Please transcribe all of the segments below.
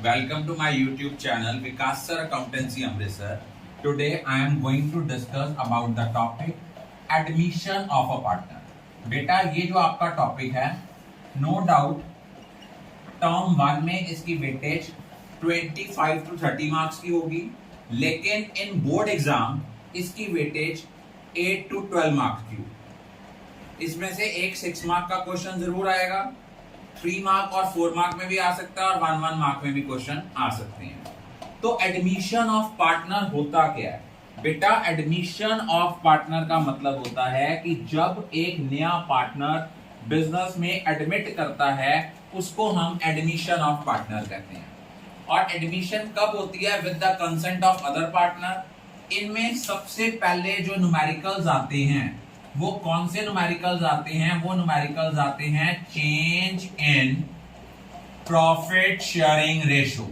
Welcome to my YouTube channel Vikas Sir Accountancy Amritsar. Today I am going to discuss about the topic admission of a partner. बेटा ये जो आपका topic है, no doubt term 1 में इसकी weightage 25 to 30 marks की होगी, लेकिन इन बोर्ड एग्जाम इसकी वेटेज 8 to 12 मार्क्स की होगी। इसमें से एक 6 मार्क का क्वेश्चन जरूर आएगा, 3 मार्क और 4 मार्क में भी आ सकता है और 1 मार्क में भी क्वेश्चन आ सकते हैं। तो एडमिशन ऑफ पार्टनर होता क्या है बेटा? एडमिशन ऑफ पार्टनर का मतलब होता है कि जब एक नया पार्टनर बिजनेस में एडमिट करता है उसको हम एडमिशन ऑफ पार्टनर कहते हैं। और एडमिशन कब होती है? With the consent of other partner. इनमें सबसे पहले जो न्यूमेरिकल्स आते हैं वो कौन से न्यूमेरिकल्स आते हैं? वो न्यूमेरिकल्स आते हैं change in profit sharing ratio.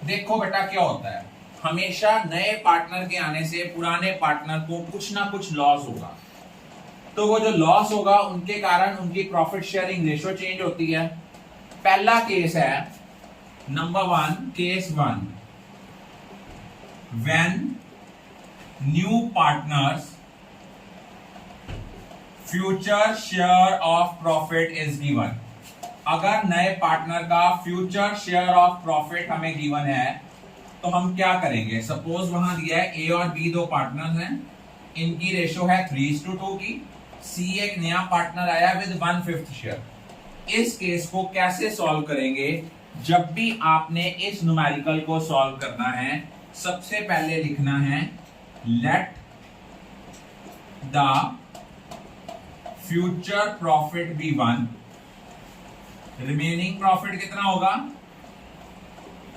देखो बेटा क्या होता है, हमेशा नए पार्टनर के आने से पुराने पार्टनर को कुछ ना कुछ लॉस होगा, तो वो जो लॉस होगा उनके कारण उनकी प्रॉफिट शेयरिंग रेशो चेंज होती है। पहला केस है number 1, case 1, when new partners future share of profit is given. अगर नए पार्टनर का फ्यूचर शेयर ऑफ प्रॉफिट हमें गिवन है तो हम क्या करेंगे? सपोज वहां दिया है ए और बी दो पार्टनर्स हैं, इनकी रेशो है 3:2 की। सी एक नया पार्टनर आया विद 1/5 शेयर। इस केस को कैसे सॉल्व करेंगे? जब भी आपने इस न्यूमेरिकल को सॉल्व करना है, सबसे पहले लिखना है let the future profit be 1। Remaining profit कितना होगा?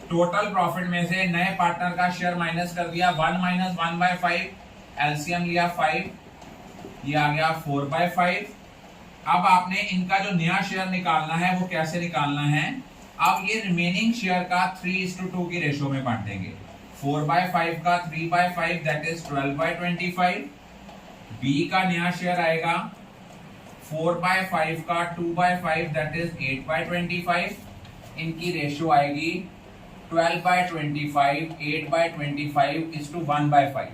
टोटल प्रॉफिट में से नए पार्टनर का शेयर माइनस कर दिया, 1 - 1/5, एलसीएम लिया 5, ये आ गया 4/5। अब आपने इनका जो नया शेयर निकालना है वो कैसे निकालना है? अब ये रिमेनिंग शेयर का 3:2 की रेशो में बांटेंगे। 4/5 का 3/5 दैट इज 12/25। बी का नया शेयर आएगा 4/5 का 2/5 दैट इज 8/25। इनकी रेशो आएगी 12/25, 8/25 इज टू 1/5।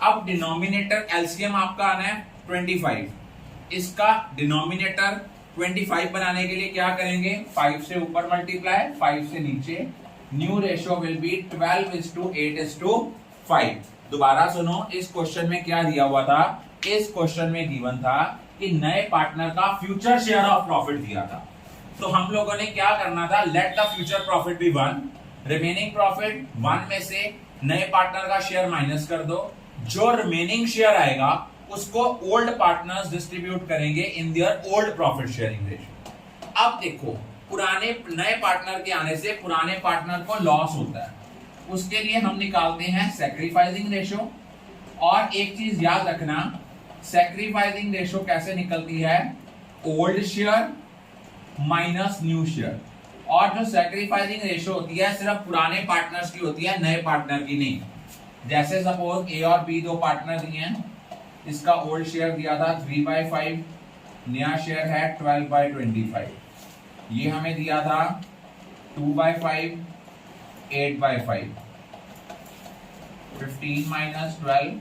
अब डिनोमिनेटर एलसीएम आपका आना है 25। इसका डिनोमिनेटर 25 बनाने के लिए क्या करेंगे? 5 से ऊपर मल्टीप्लाई, 5 से नीचे। New ratio will be 12:8:5। दोबारा सुनो, इस क्वेश्चन में क्या दिया हुआ था? इस क्वेश्चन में गिवन था कि नए पार्टनर का फ्यूचर शेयर ऑफ प्रॉफिट दिया था, तो हम लोगों ने क्या करना था? Let the future profit be 1। Remaining profit 1 में से नए पार्टनर का शेयर माइनस कर दो, जो रिमेनिंग शेयर आएगा उसको ओल्ड पार्टनर्स डिस्ट्रीब्यूट करेंगे in their old profit sharing ratio. अब देखो, पुराने नए पार्टनर के आने से पुराने पार्टनर को लॉस होता है, उसके लिए हम निकालते हैं सैक्रिफाइसिंग रेशो। और एक चीज याद रखना, सैक्रिफाइसिंग रेशो कैसे निकलती है? Old share minus new share. और जो सैक्रिफाइसिंग रेशो होती है सिर्फ पुराने पार्टनर्स की होती है, नए पार्टनर की नहीं। जैसे सपोज ए और बी दो पार्टनर दिए हैं, इसका ओल्ड शेयर दिया था 3/5, नया शेयर है 12/25। ये हमें दिया था 2/5, 8/5। 15 - 12,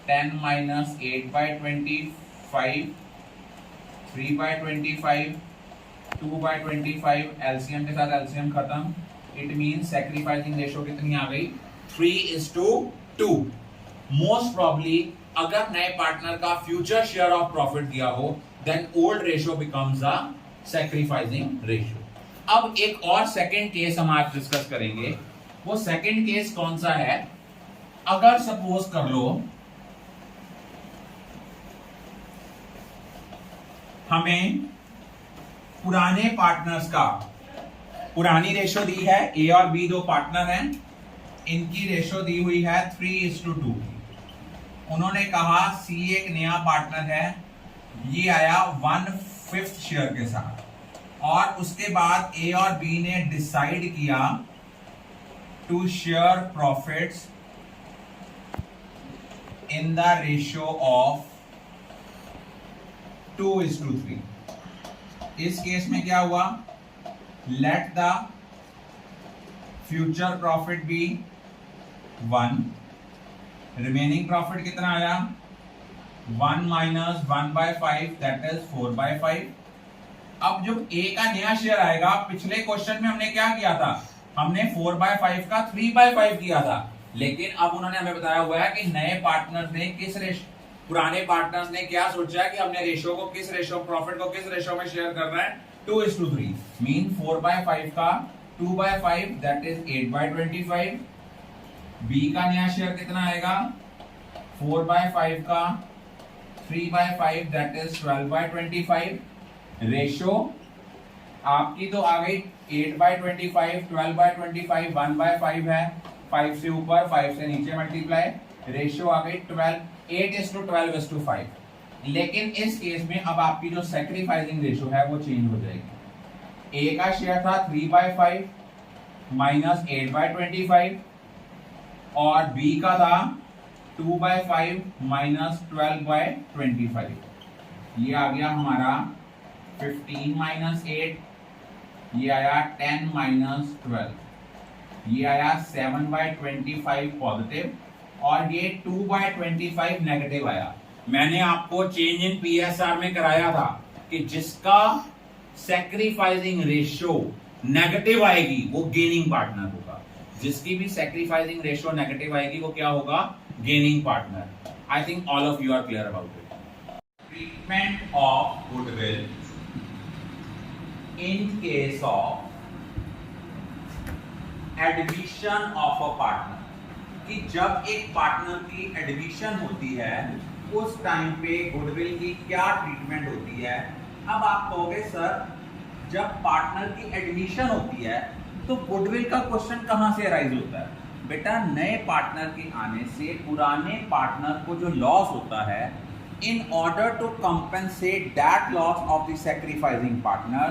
10 - 8/25, 3/25, 2/25। एलसीएम के साथ एलसीएम खत्म। इट मीन सैक्रिफाइसिंग रेशो कितनी आ गई? 3:2। मोस्ट प्रॉब्ली अगर नए पार्टनर का फ्यूचर शेयर ऑफ प्रॉफिट दिया हो then old ratio becomes a sacrificing ratio. अब एक और सेकंड केस हम आज डिस्कस करेंगे। वो सेकंड केस कौन सा है? अगर सपोज कर लो हमें पुराने पार्टनर्स का पुरानी रेशो दी है, ए और बी दो पार्टनर हैं, इनकी रेशो दी हुई है 3:2। उन्होंने कहा सी एक नया पार्टनर है, ये आया 1/5 शेयर के साथ, और उसके बाद ए और बी ने डिसाइड किया to share profits in the ratio of 2:3। इस केस में क्या हुआ? लेट द फ्यूचर प्रॉफिट भी 1, रिमेनिंग प्रॉफिट कितना आया 1 माइनस 1/5 दैट इज 4/5। अब जब ए का नया शेयर आएगा, पिछले क्वेश्चन में हमने क्या किया था, हमने 4/5 का 3/5 किया था, लेकिन अब उन्होंने हमें बताया हुआ है कि नए पार्टनर ने पुराने पार्टनर्स ने क्या सोचा कि हमने रेशो को किस रेशो, प्रॉफिट को किस रेशो में शेयर करना है, 2:3। मीन 4/5 का 2/5 दैट इज 8/25। बी का नया शेयर कितना आएगा 4/5 का 3/5 दैट इज 12/25। रेशो आपकी तो आ गई 8/25, 12/25, 1/5 है, 5 से ऊपर 5 से नीचे मल्टीप्लाई, रेशो आ गई 8:12:5। लेकिन इस केस में अब आपकी जो सैक्रिफाइसिंग रेशो है वो चेंज हो जाएगी। ए का शेयर था 3/5 माइनस 8/25 और बी का था 2/5 माइनस 12/25। ये आ गया हमारा 15 माइनस 8, ये आया 10 माइनस 12, ये आया 7/25 पॉजिटिव और ये 2/25 नेगेटिव आया। मैंने आपको चेंज इन पीएसआर में कराया था कि जिसका सैक्रिफाइसिंग रेशियो नेगेटिव आएगी वो गेनिंग पार्टनर होगा, जिसकी भी सैक्रिफाइसिंग रेशियो नेगेटिव आएगी वो क्या होगा, gaining partner. I think all of you are clear about it. Treatment of goodwill in case of admission of a partner, कि जब एक पार्टनर की एडमिशन होती है उस टाइम पे गुडविल की क्या ट्रीटमेंट होती है। अब आप कहोगे सर जब पार्टनर की एडमिशन होती है तो गुडविल का क्वेश्चन कहां से अराइज होता है। बेटा नए पार्टनर के आने से पुराने पार्टनर को जो लॉस होता है, in order to compensate that loss of the sacrificing partner,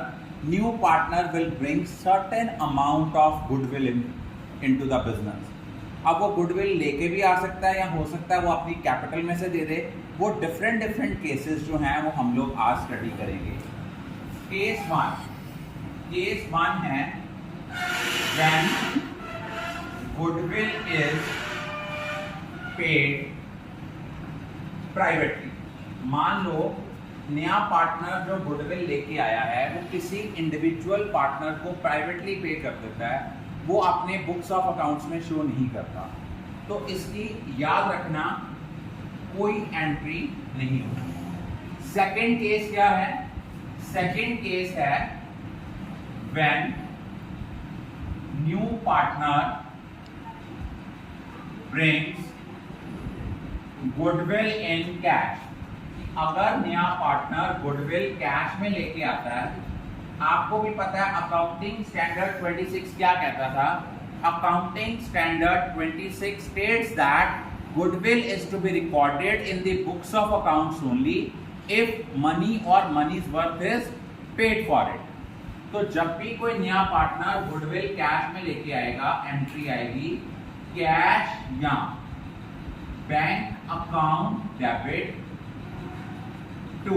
new partner will bring certain amount of goodwill into the business। अब वो गुडविल लेके भी आ सकता है या हो सकता है वो अपनी कैपिटल में से दे दे। वो डिफरेंट केसेस जो हैं वो हम लोग आज स्टडी करेंगे। केस वन है when goodwill is paid privately। मान लो नया पार्टनर जो गुडविल लेके आया है वो किसी इंडिविजुअल पार्टनर को प्राइवेटली पे कर देता है, वो अपने बुक्स ऑफ अकाउंट्स में शो नहीं करता, तो इसकी याद रखना कोई एंट्री नहीं होगी। सेकंड केस क्या है, सेकंड केस है when new partner brings goodwill in cash. अगर नया पार्टनर गुडविल कैश में लेके आता है, आपको भी पता है अकाउंटिंग स्टैंडर्ड 26 क्या कहता था। Accounting standard 26 states that goodwill is to be recorded in the books of accounts only if money और money's worth is paid for it. तो जब भी कोई नया पार्टनर गुडविल कैश में लेके आएगा, एंट्री आएगी कैश या bank account debit to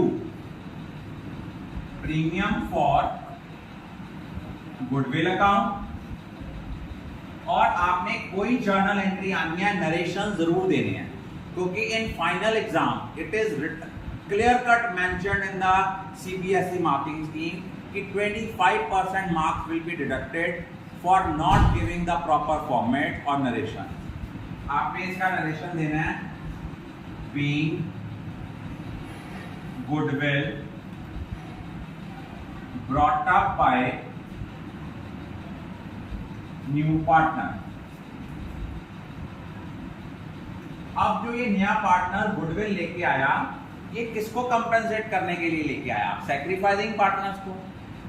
premium for goodwill account, और आपने कोई जर्नल एंट्री आनी है, नरेशन जरूर देने हैं, क्योंकि in final exam it is clear cut mentioned in the CBSE marking scheme कि 25% marks will be deducted for not giving the proper format और नरेशन। आपने इसका नरेशन देना है being goodwill brought up by new partner। अब जो ये नया पार्टनर गुडविल लेके आया, ये किसको कंपेंसेट करने के लिए लेके आया, सैक्रिफाइसिंग पार्टनर्स को।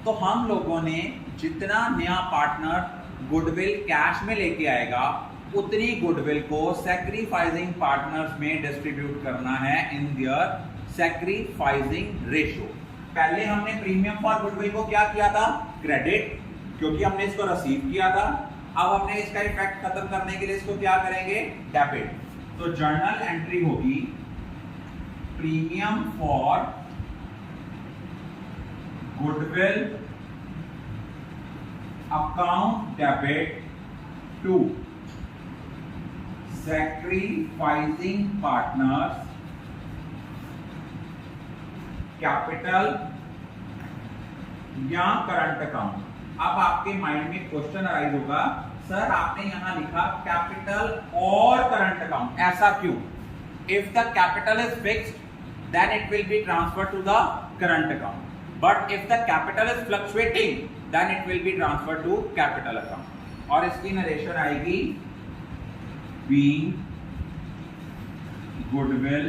तो हम लोगों ने जितना नया पार्टनर गुडविल कैश में लेके आएगा उतनी गुडविल को सैक्रिफाइसिंग पार्टनर्स में डिस्ट्रीब्यूट करना है इन देयर सैक्रिफाइसिंग रेशियो। पहले हमने प्रीमियम फॉर गुडविल को क्या किया था, क्रेडिट, क्योंकि हमने इसको रिसीव किया था। अब हमने इसका इफेक्ट खत्म करने के लिए इसको क्या करेंगे, डेबिट। तो जर्नल एंट्री होगी premium for goodwill account debit to sacrificing partners capital या करंट अकाउंट। अब आपके माइंड में क्वेश्चन अराइज होगा, सर आपने यहां लिखा कैपिटल और करंट अकाउंट, ऐसा क्यों? If the capital is fixed then it will be transferred to the current account, but if the capital is fluctuating then it will be transferred to capital account। और इसकी narration आएगी being goodwill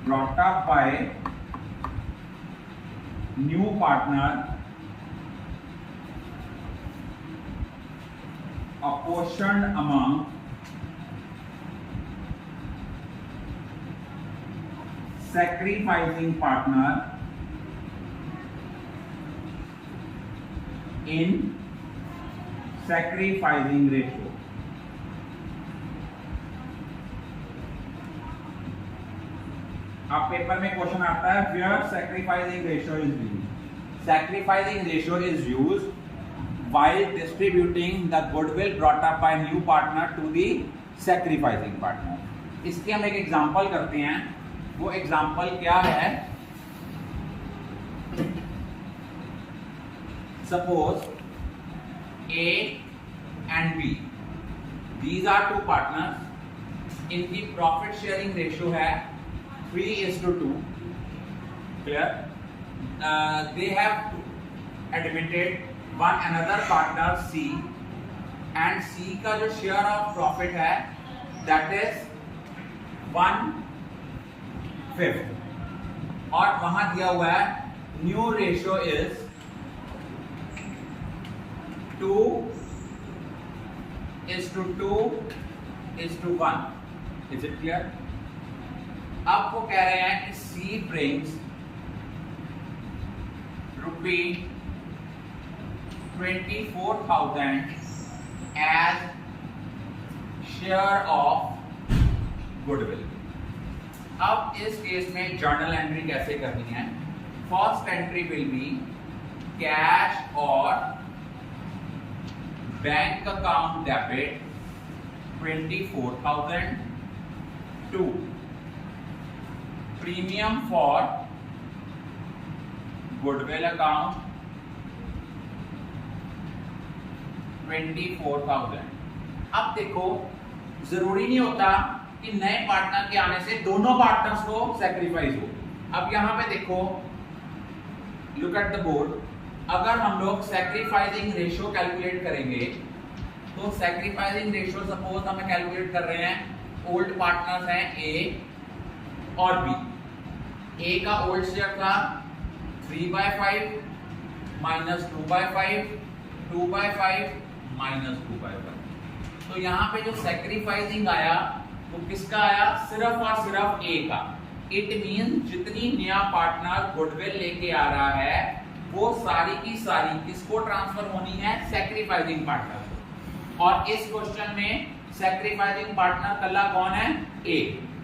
brought up by new partner apportioned among sacrificing partner in sacrificing ratio। अब paper में question आता है where sacrificing ratio is used। Sacrificing ratio is used while distributing the goodwill brought up by new partner to the sacrificing partner। इसके हम एक example करते हैं। वो एग्जाम्पल क्या है? Suppose A and B, these are two partners, इनकी profit sharing ratio है 3:2। clear? They have admitted one another partner C, and C का जो शेयर ऑफ प्रॉफिट है that is 1/5, और वहां दिया हुआ है new ratio is 2:2:1। Is it clear? अब वो कह रहे हैं कि C brings ₹24,000 as share of goodwill. अब इस केस में जर्नल एंट्री कैसे करनी है? First entry will be cash और bank account debit 24,000 to premium for goodwill account 24,000। अब देखो, जरूरी नहीं होता कि नए पार्टनर के आने से दोनों पार्टनर्स को सैक्रिफाइस हो। अब यहां पे देखो, लुक एट द बोर्ड, अगर हम लोग सैक्रिफाइसिंग रेशियो कैलकुलेट करेंगे तो सैक्रिफाइसिंग रेशियो सपोज हमें कैलकुलेट कर रहे हैं, ओल्ड पार्टनर्स हैं A और B। A का ओल्ड शेयर था 3/5 माइनस 2/5, 2/5 माइनस 2/5। तो यहाँ पे जो सैक्रिफाइसिंग आया वो किसका आया? सिर्फ और सिर्फ A का। इट मीन जितनी नया पार्टनर गुडविल लेके आ रहा है वो सारी की सारी किसको ट्रांसफर होनी है? सैक्रिफाइसिंग पार्टनर को। और इस क्वेश्चन में सैक्रिफाइसिंग पार्टनर कल्ला कौन है? A।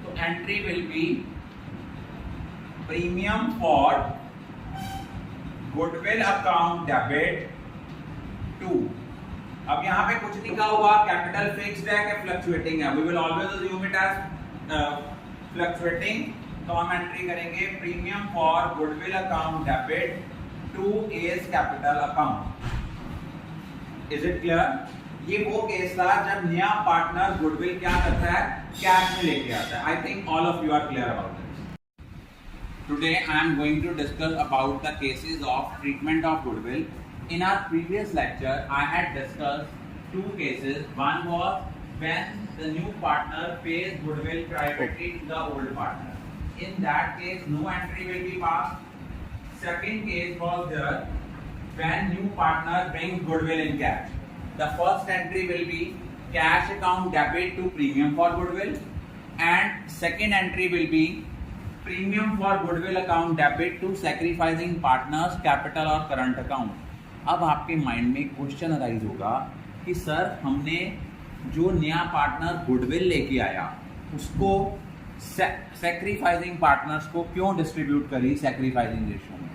तो entry will B premium for goodwill account debit 2। अब यहाँ पे कुछ लिखा हुआ कैपिटल फिक्स्ड है कि फ्लक्चुएटिंग है? We will always assume it as fluctuating. तो हम एंट्री करेंगे premium for goodwill account debit to A's capital account. Is it clear? ये वो केस था जब नया पार्टनर गुडविल क्या करता है? कैश में लेके आता है। I think all of you are clear about this. Today I am going to discuss about the cases of treatment of goodwill. In our previous lecture, I had discussed two cases. One was when the new partner pays goodwill privately to the old partner. In that case, no entry will be passed. Second case was there when new partner brings goodwill in cash. The first entry will be cash account debit to premium for goodwill, and second entry will be premium for goodwill account debit to sacrificing partners capital or current account। अब आपके mind में question arise होगा कि sir हमने जो नया partner goodwill लेके आया उसको सैक्रिफाइसिंग पार्टनर्स को क्यों डिस्ट्रीब्यूट करी सैक्रिफाइसिंग रेशियो में?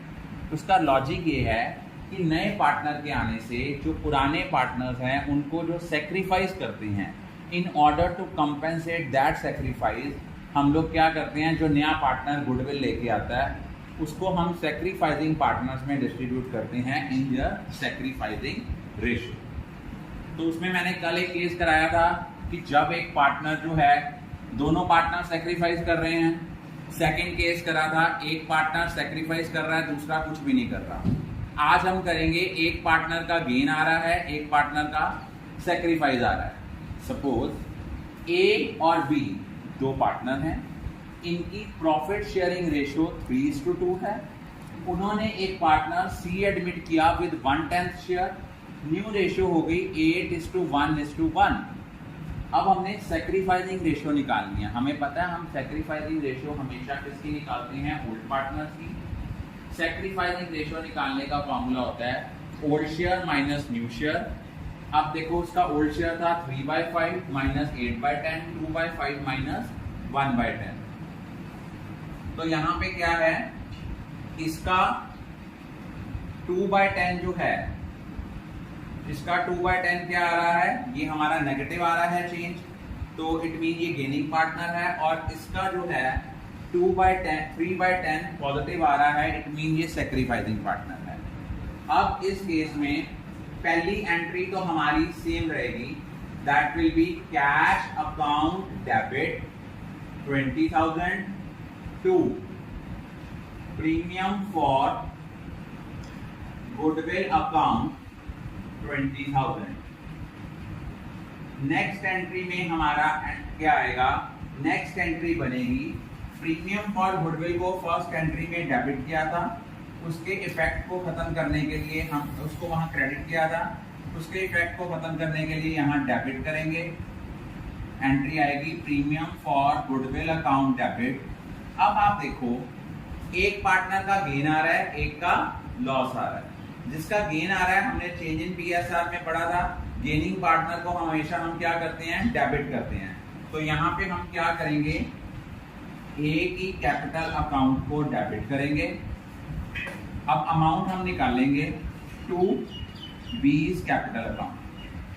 उसका लॉजिक ये है कि नए पार्टनर के आने से जो पुराने पार्टनर्स हैं उनको जो सेक्रीफाइस करते हैं, in order to compensate that sacrifice हम लोग क्या करते हैं, जो नया पार्टनर गुडविल लेके आता है उसको हम सेक्रीफाइसिंग पार्टनर्स में डिस्ट्रीब्यूट करते हैं इन द सेक्रीफाइसिंग रेशियो। तो उसमें मैंने कल एक केस कराया था कि जब एक पार्टनर जो है, दोनों पार्टनर सेक्रीफाइस कर रहे हैं। सेकंड केस करा था एक पार्टनर सेक्रीफाइस कर रहा है, दूसरा कुछ भी नहीं कर रहा। आज हम करेंगे एक पार्टनर का गेन आ रहा है, एक पार्टनर का सेक्रीफाइस आ रहा है। सपोज ए और बी दो पार्टनर हैं, इनकी प्रॉफिट शेयरिंग रेशियो 3:2 है। उन्होंने एक पार्टनर सी एडमिट किया विद 1/10 शेयर, न्यू रेशियो हो गई 8:1:1। अब हमने सेक्रीफाइसिंग रेशियो निकालनी है। हमें पता है हम सेक्रीफाइसिंग रेशियो हमेशा किसकी निकालते हैं, ओल्ड पार्टनर्स की। सेक्रीफाइसिंग रेशियो निकालने का फॉर्मूला होता है old share minus new share. अब देखो उसका ओल्ड शेयर था 3/5 माइनस 8/10, 2/5 माइनस 1/10। तो यहाँ पे क्या है, इसका 2/10 जो है, इसका 2/10 क्या आ रहा है, ये हमारा नेगेटिव आ रहा है चेंज, तो इट मीन ये गेनिंग पार्टनर है। और इसका जो है 3/10 पॉजिटिव आ रहा है, इट मीन ये सेक्रीफाइसिंग पार्टनर है। अब इस केस में पहली एंट्री तो हमारी सेम रहेगी, that will be cash account debit 20,000 to premium for goodwill account 20,000। Next entry में हमारा क्या आएगा, नेक्स्ट एंट्री बनेगी प्रीमियम फॉर गुडविल को फर्स्ट एंट्री में डेबिट किया था, उसके इफेक्ट को खत्म करने के लिए हम उसको वहां क्रेडिट किया था, उसके इफेक्ट को खत्म करने के लिए यहां डेबिट करेंगे। एंट्री आएगी premium for goodwill account debit. अब आप देखो एक पार्टनर का गेन आ रहा है, एक का लॉस आ रहा है। जिसका गेन आ रहा है हमने चेंज इन पीएसआर में पढ़ा था, गेनिंग पार्टनर को हमेशा हम क्या करते हैं, डेबिट करते हैं। तो यहाँ पे हम क्या करेंगे, ए की कैपिटल अकाउंट को डेबिट करेंगे। अब अमाउंट हम निकालेंगे टू बीज कैपिटल अकाउंट।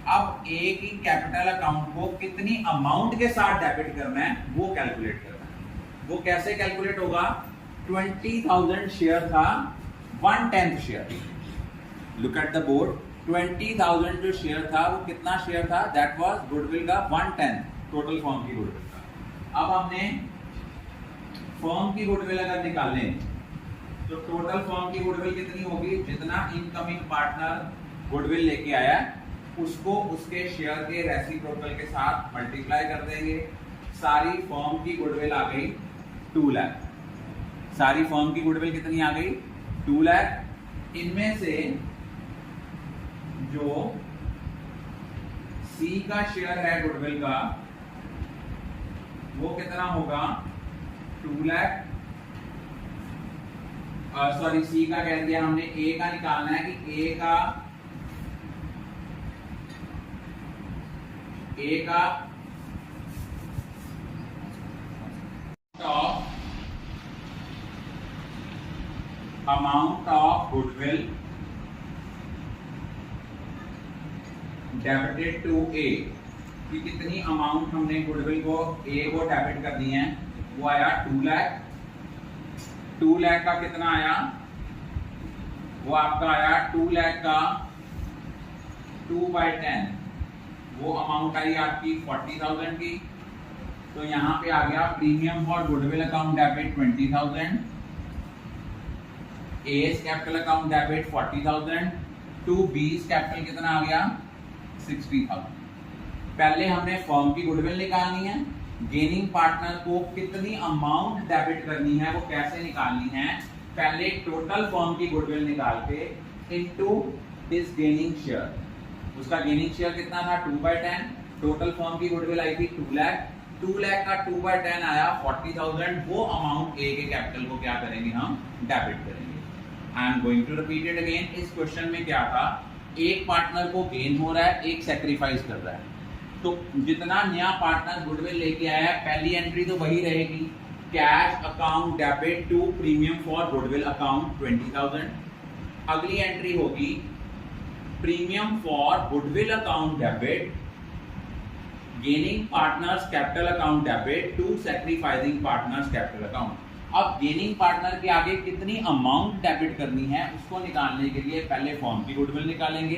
अब ए की कैपिटल अकाउंट को कितनी अमाउंट के साथ डेबिट करना है वो कैलकुलेट करना है। वो कैसे कैलकुलेट होगा, 20,000 शेयर था, 1/10 share. Look at the board, 20,000 जो शेयर था वो कितना शेयर था, दैट वाज गुडविल का 1/10 टोटल फर्म की गुडविल का। अब हमने फर्म की गुडविल अगर निकालें तो टोटल फर्म की गुडविल कितनी होगी, जितना इनकमिंग पार्टनर गुडविल लेके आया उसको उसके शेयर के रेसिप्रोकल के साथ मल्टीप्लाई कर देंगे। सारी फर्म की गुडविल आ गई 2 लाख। सारी फर्म की गुडविल कितनी आ गई, 2 लाख। इनमें से जो सी का शेयर है गुडविल का वो कितना होगा, 2 लाख। सॉरी सी का कह दिया हमने, ए का निकालना है कि ए का amount of goodwill debited to A, कि कितनी अमाउंट हमने गुडविल को ए को डेबिट करनी है, वो आया 2 लाख। 2 लाख का कितना आया, वो आपका आया 2 लाख का 2/10, वो अमाउंट आई आपकी 40,000 की। तो यहाँ पे आ गया premium for goodwill account debit 20,000, A's capital account debit 40,000, to B's capital कितना आ गया 60,000। पहले हमने फर्म की गुडविल निकालनी है, गेनिंग पार्टनर को कितनी अमाउंट डेबिट करनी है वो कैसे निकालनी है, पहले टोटल फर्म की गुडविल निकाल के इनटू हिज गेनिंग शेयर। उसका गेनिंग शेयर कितना था 2/10, टोटल फर्म की गुडविल आई थी 2 लाख। 2 लाख का 2/10 आया 40,000, वो अमाउंट ए के कैपिटल को क्या करेंगे, हम डेबिट करेंगे। I am going to repeat it again. इस क्वेश्चन में क्या था, एक पार्टनर को गेन हो रहा है, एक सेक्रीफाइस कर रहा है। तो जितना नया पार्टनर गुडविल लेके आया है, पहली एंट्री तो वही रहेगी, cash account debit to premium for goodwill account 20,000। अगली एंट्री होगी premium for goodwill account debit, gaining partners capital account debit to sacrificing partners capital account. अब गेनिंग पार्टनर के आगे कितनी अमाउंट डेबिट करनी है उसको निकालने के लिए पहले फर्म की गुडविल निकालेंगे।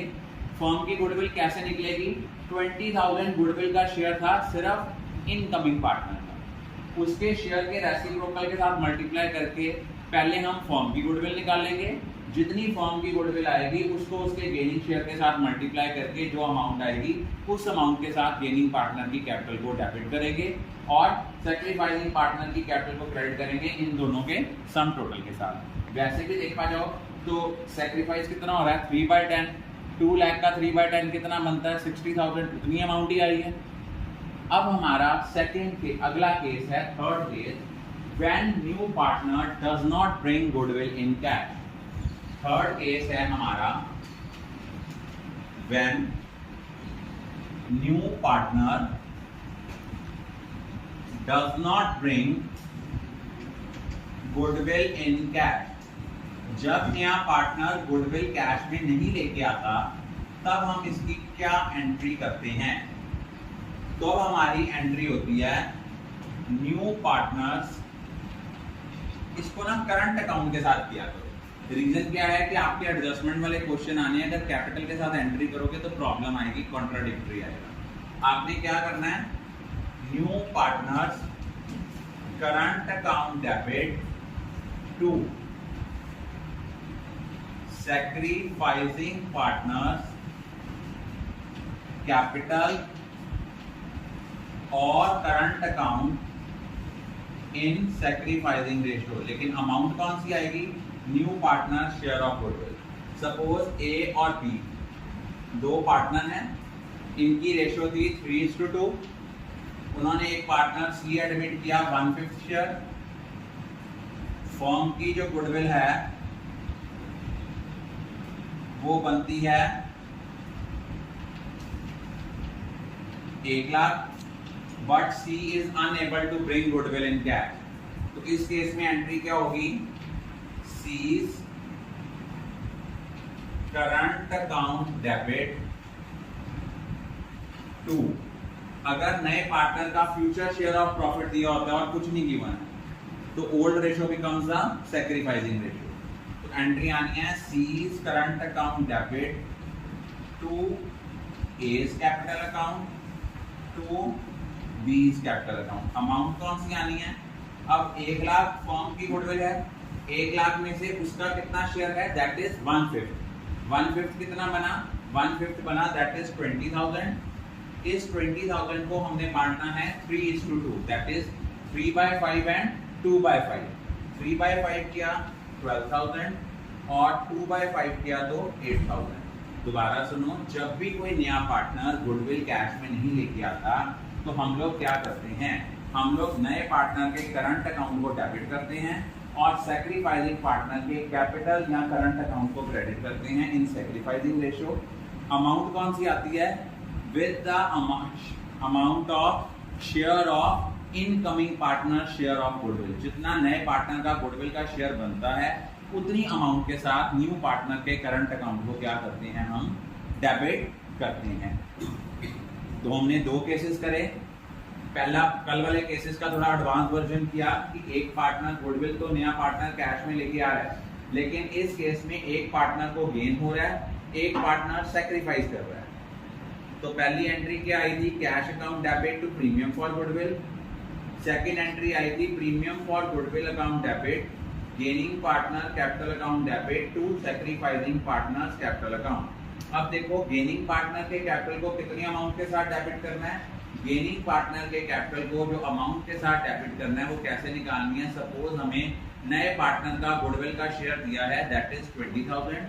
फर्म की गुडविल कैसे निकलेगी? 20,000 गुडविल का शेयर था सिर्फ इनकमिंग पार्टनर का, उसके शेयर के रेसिप्रोकल के साथ मल्टीप्लाई करके पहले हम फर्म की गुडविल निकालेंगे। जितनी फर्म की गुडविल आएगी उसको उसके गेनिंग शेयर के साथ मल्टीप्लाई करके जो अमाउंट आएगी उस अमाउंट के साथ गेनिंग पार्टनर की कैपिटल को डेबिट करेंगे और सैक्रिफाइसिंग पार्टनर की कैपिटल को क्रेडिट करेंगे इन दोनों के सम टोटल के साथ। वैसे भी देखा जाओ तो सैक्रिफाइस कितना हो रहा है 3/10, 2 लाख का 3/10 कितना बनता है 60,000, उतनी अमाउंट ही आई है। अब हमारा सेकंड के अगला केस है third case, when new partner does not bring goodwill in cash. Third case है हमारा when new partner does not bring goodwill in cash. जब नया पार्टनर गुडविल कैश में नहीं लेके आता तब हम इसकी क्या एंट्री करते हैं? तो अब हमारी एंट्री होती है न्यू पार्टनर्स, इसको ना करंट अकाउंट के साथ किया करो। रीजन क्या है कि आपके एडजस्टमेंट वाले क्वेश्चन आने हैं, अगर कैपिटल के साथ एंट्री करोगे तो प्रॉब्लम आएगी, कॉन्ट्राडिक्टरी आएगा। आपने क्या करना है, new partners current account debit to sacrificing partners capital और current account in sacrificing ratio. लेकिन अमाउंट कौन सी आएगी? New partner share of goodwill. Suppose A और बी दो पार्टनर हैं, इनकी रेशियो थी 3:2। उन्होंने एक पार्टनर सी एडमिट किया 1/5 शेयर। फर्म की जो गुडविल है वो बनती है 1 lakh, but she is unable to bring goodwill in cash. तो इस केस में एंट्री क्या होगी? C's current account debit to, अगर नए पार्टनर का फ्यूचर शेयर ऑफ प्रॉफिट दिया होता है और कुछ नहीं गिवन है तो old ratio becomes the sacrificing ratio. तो एंट्री आनी है C's current account debit to A's capital account to B's capital account. Amount कौन सी आनी है? अब 1 लाख फर्म की गुडविल है, 1 लाख में से उसका कितना शेयर है? That is 1/5। 1/5 कितना बना? 1/5 बना दैट इज 20,000। इस 20,000 को हमने बांटना है 3:2, दैट इज 3/5 एंड 2/5। 3/5 किया 12,000 और 2/5 किया तो 8,000। दोबारा सुनो, जब भी कोई नया पार्टनर गुडविल कैश में नहीं लेके आता तो हम लोग क्या करते हैं? हम लोग नए पार्टनर के करंट अकाउंट को डेबिट करते हैं और सैक्रिफाइसिंग पार्टनर के कैपिटल या करंट अकाउंट को क्रेडिट करते हैं इन सैक्रिफाइसिंग रेशियो। अमाउंट कौन सी आती है? With the amount of share of incoming partner share of goodwill. जितना नए पार्टनर का गुडविल का शेयर बनता है उतनी अमाउंट के साथ न्यू पार्टनर के करंट अकाउंट को क्या करते हैं? हम डेबिट करते हैं। तो हमने दो केसेस करे। पहला कल वाले केसेस का थोड़ा एडवांस वर्जन किया कि एक पार्टनर गुडविल तो नया पार्टनर कैश में लेके आ रहा है, लेकिन इस केस में एक पार्टनर को गेन हो रहा है, एक पार्टनर सैक्रिफाइस कर रहा है। तो पहली एंट्री क्या आई थी? Cash account debit to premium for goodwill. Second entry आई थी premium for goodwill account debit, gaining partner capital account debit to sacrificing partners capital account. अब देखो गेनिंग पार्टनर के कैपिटल को कितनी अमाउंट के साथ डेबिट करना है? गेनिंग पार्टनर के कैपिटल को जो अमाउंट के साथ डेबिट करना है वो कैसे निकालनी है? सपोज हमें नए पार्टनर का गुडविल का शेयर दिया है दैट इज 20,000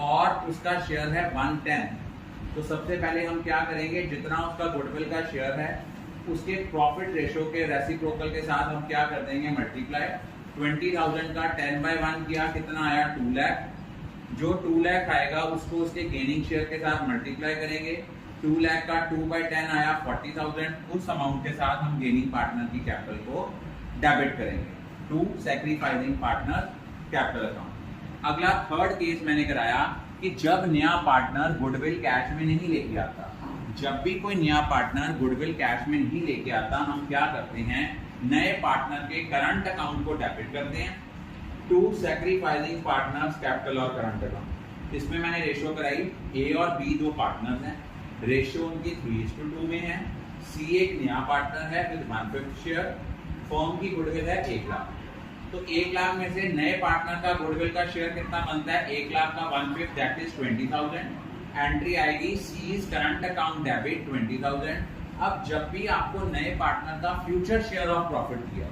और उसका शेयर है 1/10। तो सबसे पहले हम क्या करेंगे? जितना उसका गुडविल का शेयर है उसके प्रॉफिट रेशियो के रेसिप्रोकल के साथ हम क्या कर देंगे? मल्टीप्लाई। 20,000 का 10/1 किया, कितना आया? 2 लाख। जो 2 लाख आएगा उसको उसके गेनिंग शेयर के साथ मल्टीप्लाई करेंगे। 2 लाख का 2/10 आया 40,000। उस अमाउंट के साथ हम गेनिंग पार्टनर की कैपिटल को डेबिट करेंगे to sacrificing partner capital account. अगला थर्ड केस मैंने कराया कि जब नया पार्टनर गुडविल कैश में नहीं लेके आता, जब भी कोई नया पार्टनर गुडविल कैश में नहीं लेके आता, हम क्या करते हैं, नए पार्टनर के करंट अकाउंट को डेबिट करते हैं टू सैक्रिफाइसिंग पार्टनर्स कैपिटल और करंट अकाउंट। इसमें मैंने रेशियो कराई, ए और बी दो पार्टनर्स हैं, रेशियो उनकी 3:2 में है। सी एक नया पार्टनर है विद 1/5 शेयर, फर्म की गुडविल है 1 लाख। तो 1 लाख में से नए पार्टनर का गुडविल का शेयर कितना बनता है, 1 लाख का 1/5 दैट इज 20,000। एंट्री आएगी सीज करंट अकाउंट डेबिट 20,000। अब जब भी आपको नए पार्टनर का फ्यूचर शेयर ऑफ प्रॉफिट दिया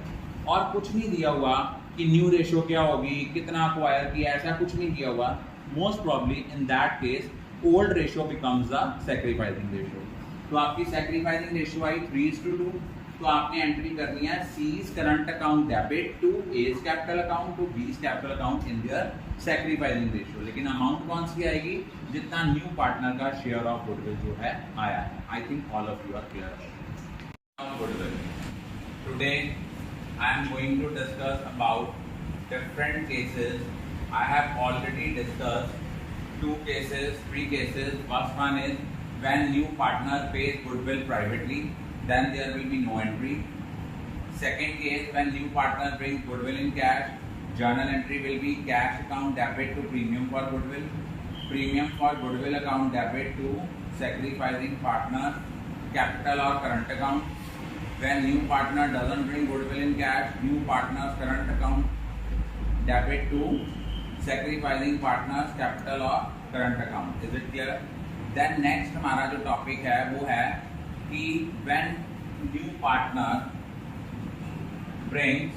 और कुछ नहीं दिया हुआ कि न्यू रेशियो क्या होगी, कितना अक्वायर किया, ऐसा कुछ नहीं दिया हुआ, most probably in that case old ratio becomes the sacrificing ratio. तो आपकी सैक्रिफाइसिंग रेशियो आई 3:2। तो आपने एंट्री करनी है C's current account debit to A's capital account to B's capital account in their sacrificing ratio. लेकिन अमाउंट कौन सी आएगी, जितना न्यू पार्टनर का शेयर ऑफ गुडविल जो है आया है। I think all of you are clear goodwill. Today I am going to discuss about different cases. I have already discussed 2 cases, 3 cases. First one is when new partner pays goodwill privately, then there will be no entry. Second case, when new partner brings goodwill in cash, journal entry will be cash account debit to premium for goodwill, premium for goodwill account debit to sacrificing partner capital or current account. When new partner doesn't bring goodwill in cash, new partner's current account debit to sacrificing partners capital और current account. Is it clear? Then next हमारा जो topic है वो है कि when new partner brings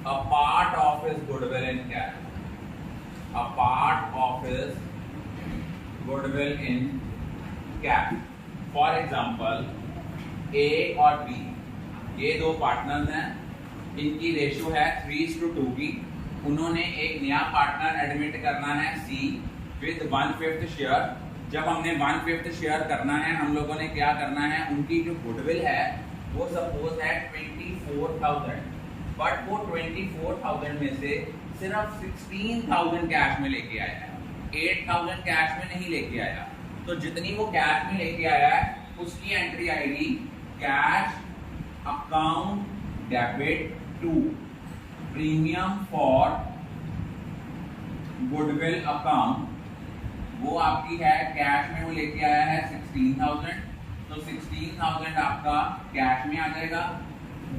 a part of his goodwill in cash, a part of his goodwill in cash. For example, A और B ये दो पार्टनर्स हैं, इनकी रेशियो है 3:2 की। उन्होंने एक नया पार्टनर एडमिट करना है सी विद 1/5 शेयर। जब हमने 1/5 शेयर करना है, हम लोगों ने क्या करना है, उनकी जो गुडविल है वो सपोज है 24,000, बट वो 24,000 में से सिर्फ 16,000 कैश में लेके आया है, 8,000 कैश में नहीं लेके आया। तो जितनी वो कैश में लेके आया है उसकी एंट्री आएगी cash account debit to premium for goodwill account. वो आपकी है कैश में, वो लेके आया है 16,000, तो 16,000 आपका कैश में आ जाएगा।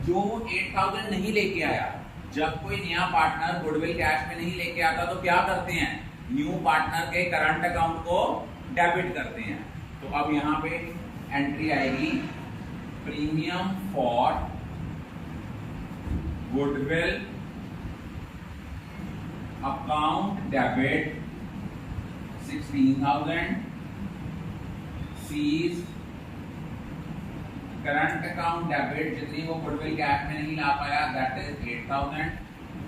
जो 8,000 नहीं लेके आया, जब कोई नया पार्टनर गुडविल कैश में नहीं लेके आता तो क्या करते हैं, न्यू पार्टनर के करंट अकाउंट को डेबिट करते हैं। तो अब यहाँ पे एंट्री आएगी premium for goodwill account debit 16,000, C's current account debit जितनी वो गुडविल कैश में नहीं ला पाया दैट इज 8,000,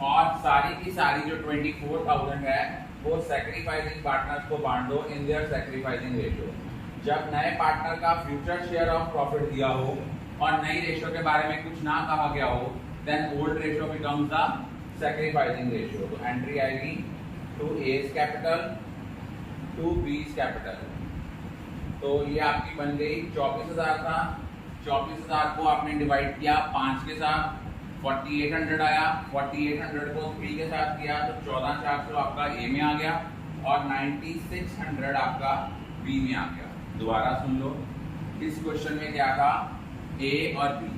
और सारी की सारी जो 24,000 है वो सैक्रिफाइसिंग पार्टनर्स को बांट दो इन देयर सैक्रिफाइसिंग रेशियो। जब नए पार्टनर का फ्यूचर शेयर ऑफ प्रॉफिट दिया हो और नई रेशियो के बारे में कुछ ना कहा गया हो, then old ratio becomes the sacrificing ratio. तो एंट्री आएगी to A's capital to B's capital. तो ये आपकी बन गई 24,000 था, 24,000 को आपने डिवाइड किया 5 के साथ, 4800 आया, 4800 को 3 के साथ किया तो 14,400 आपका ए में आ गया और 9600 आपका बी में आ गया। दोबारा सुन लो, इस क्वेश्चन में क्या था, ए और बी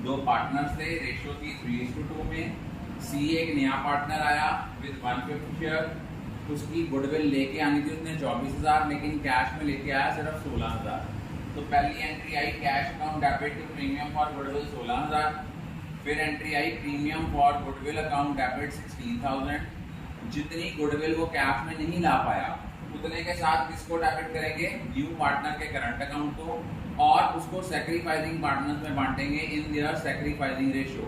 दो पार्टनर्स थे, रेशियो थी 3:2 में। सी एक नया पार्टनर आया विद 1/5 शेयर, उसकी गुडविल लेके आनी थी उसने 24,000, लेकिन कैश में लेके आया सिर्फ 16,000। तो पहली एंट्री आई cash account debit to premium for goodwill 16,000, फिर एंट्री आई premium for goodwill account debit 16,000। जितनी गुडविल वो कैश में नहीं ला पाया उतने के साथ किसको डेबिट करेंगे, न्यू पार्टनर के करंट अकाउंट को, और उसको सैक्रिफाइसिंग पार्टनर्स में बांटेंगे इन देयर सैक्रिफाइसिंग रेशियो।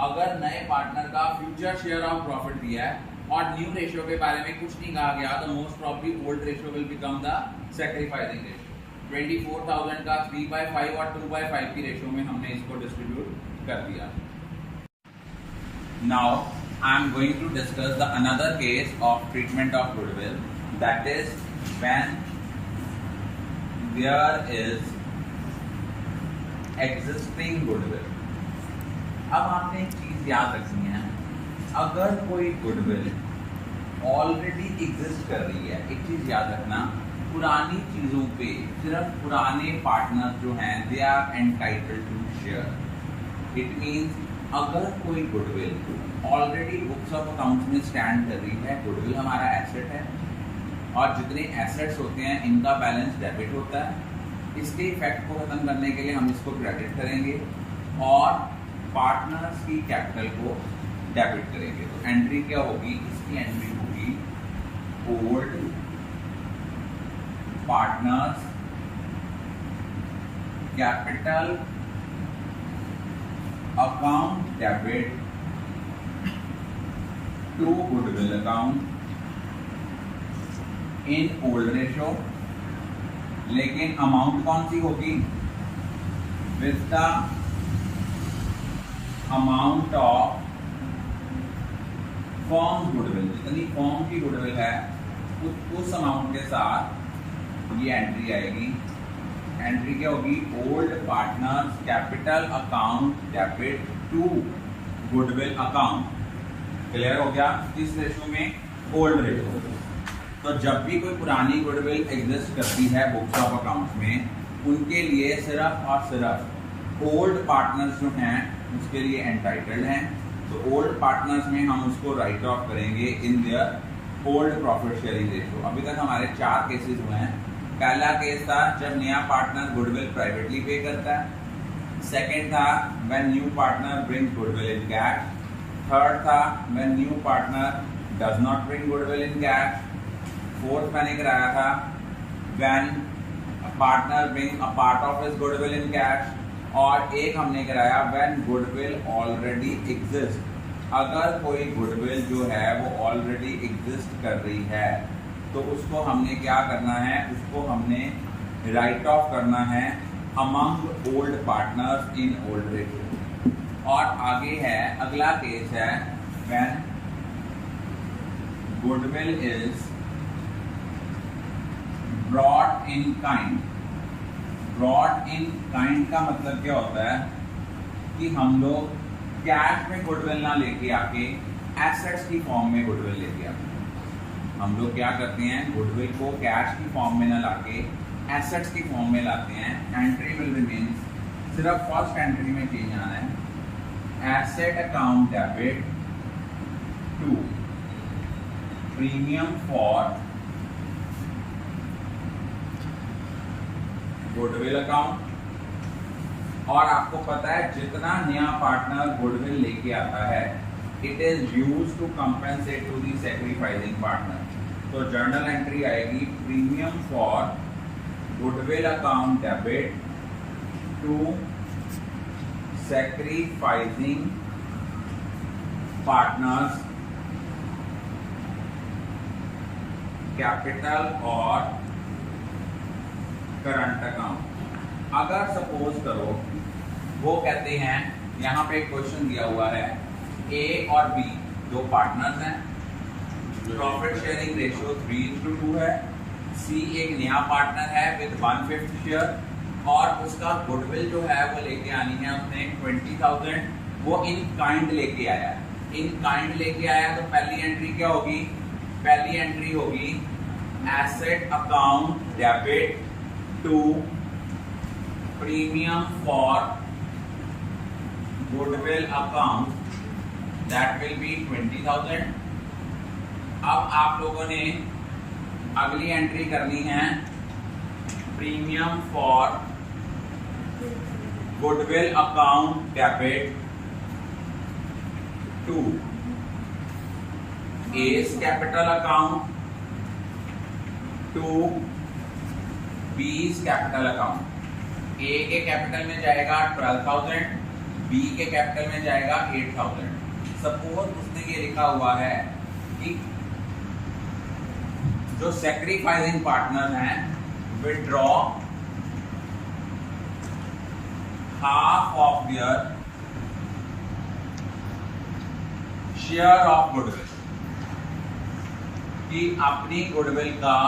अगर नए पार्टनर का फ्यूचर शेयर ऑफ प्रॉफिट दिया है और न्यू रेशियो के बारे में कुछ नहीं कहा गया तो most probably old ratio will become the sacrificing ratio. 24,000 का 3/5 और 2/5 की रेशियो में हमने इसको डिस्ट्रीब्यूट कर दिया। Now I am going to discuss the another case of treatment of goodwill, that is when there is existing goodwill. अब आपने एक चीज याद रखनी है, अगर कोई गुडविल ऑलरेडी एग्जिस्ट कर रही है, एक चीज याद रखना, पुरानी चीजों पे सिर्फ पुराने पार्टनर जो हैं they are entitled to share. It means अगर कोई goodwill already books of accounts में स्टैंड कर रही है, गुडविल हमारा एसेट है और जितने एसेट्स होते हैं इनका बैलेंस डेबिट होता है, इसके इफेक्ट को खत्म करने के लिए हम इसको क्रेडिट करेंगे और पार्टनर्स की कैपिटल को डेबिट करेंगे। तो एंट्री क्या होगी, इसकी एंट्री होगी old partners capital account debit to goodwill account in old ratio. लेकिन अमाउंट कौन सी होगी, with the amount of firm goodwill, जितनी फॉर्म की गुडविल है उस अमाउंट के साथ ये एंट्री आएगी। एंट्री क्या होगी, old partners capital account debit to goodwill account. Clear हो गया, किस रेशो में, ओल्ड रेशो। तो जब भी कोई पुरानी गुडविल एग्जिस्ट करती है बुक्स ऑफ अकाउंट्स में, उनके लिए सिर्फ और सिर्फ ओल्ड पार्टनर्स जो हैं उसके लिए एंटाइटल्ड हैं। तो ओल्ड पार्टनर्स में हम उसको राइट ऑफ करेंगे in their old profit sharing ratio. अभी तक हमारे 4 केसेस हुए हैं। पहला केस था जब नया पार्टनर गुडविल प्राइवेटली पे करता है। सेकंड था when new partner brings goodwill in cash. Third था when new partner does not bring goodwill in cash. Fourth मैंने कराया था when partner bring a part of his goodwill in cash. और एक हमने कराया व्हेन गुडविल ऑलरेडी एग्जिस्ट। अगर कोई गुडविल जो है वो ऑलरेडी एग्जिस्ट कर रही है तो उसको हमने क्या करना है, उसको हमने राइट ऑफ करना है among old partners in old ratio. और आगे है अगला केस है when goodwill is brought in kind. Brought in kind का मतलब क्या होता है कि हम लोग कैश में गुडविल ना लेके आके एसेट्स की फॉर्म में गुडविल लेके आते हैं। हम लोग क्या करते हैं, गुडविल को कैश की फॉर्म में ना लाके एसेट्स की फॉर्म में लाते हैं। एंट्री विल रिमेन, सिर्फ फर्स्ट एंट्री में चेंज आना है, asset account debit to premium for goodwill account. और आपको पता है जितना नया पार्टनर गुडविल लेके आता है it is used to compensate to the sacrificing partner. तो जर्नल एंट्री आएगी premium for goodwill account debit to sacrificing partners capital और करंट अकाउंट। अगर सपोज करो वो कहते हैं, यहाँ पे एक क्वेश्चन दिया हुआ है, ए और बी दो पार्टनर्स हैं, प्रॉफिट शेयरिंग रेशियो 3:2 है, सी एक नया पार्टनर है विद 1/5 शेयर और उसका गुडविल जो है वो लेके आनी है उसने 20,000, वो इन काइंड लेके आया। इन काइंड लेके आया तो पहली एंट्री क्या होगी, पहली एंट्री होगी asset account debit to premium for goodwill account, that will be 20,000। अब आप लोगों ने अगली एंट्री करनी है premium for goodwill account debit to A's capital account to B's capital account. A के कैपिटल में जाएगा 12,000, बी के कैपिटल में जाएगा 8,000। सपोज उसने ये लिखा हुआ है कि जो सैक्रिफाइसिंग पार्टनर हैं withdraw half of their share of goodwill, कि अपनी गुडविल का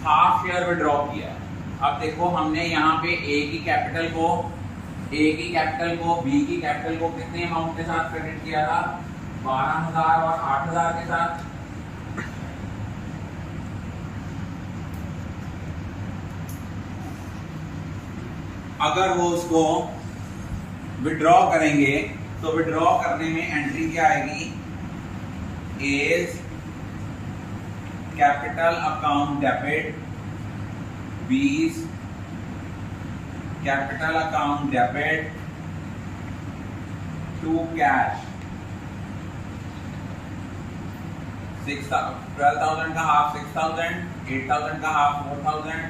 हाफ शेयर विड्रॉ किया है। अब देखो हमने यहाँ पे ए की कैपिटल को बी की कैपिटल को कितने अमाउंट के साथ क्रेडिट किया था, 12,000 और 8,000 के साथ। अगर वो उसको विड्रॉ करेंगे तो विड्रॉ करने में एंट्री क्या आएगी, A's capital account debit, B's capital account debit to cash. 12,000 का हाफ 6,000, 8,000 का हाफ 4,000।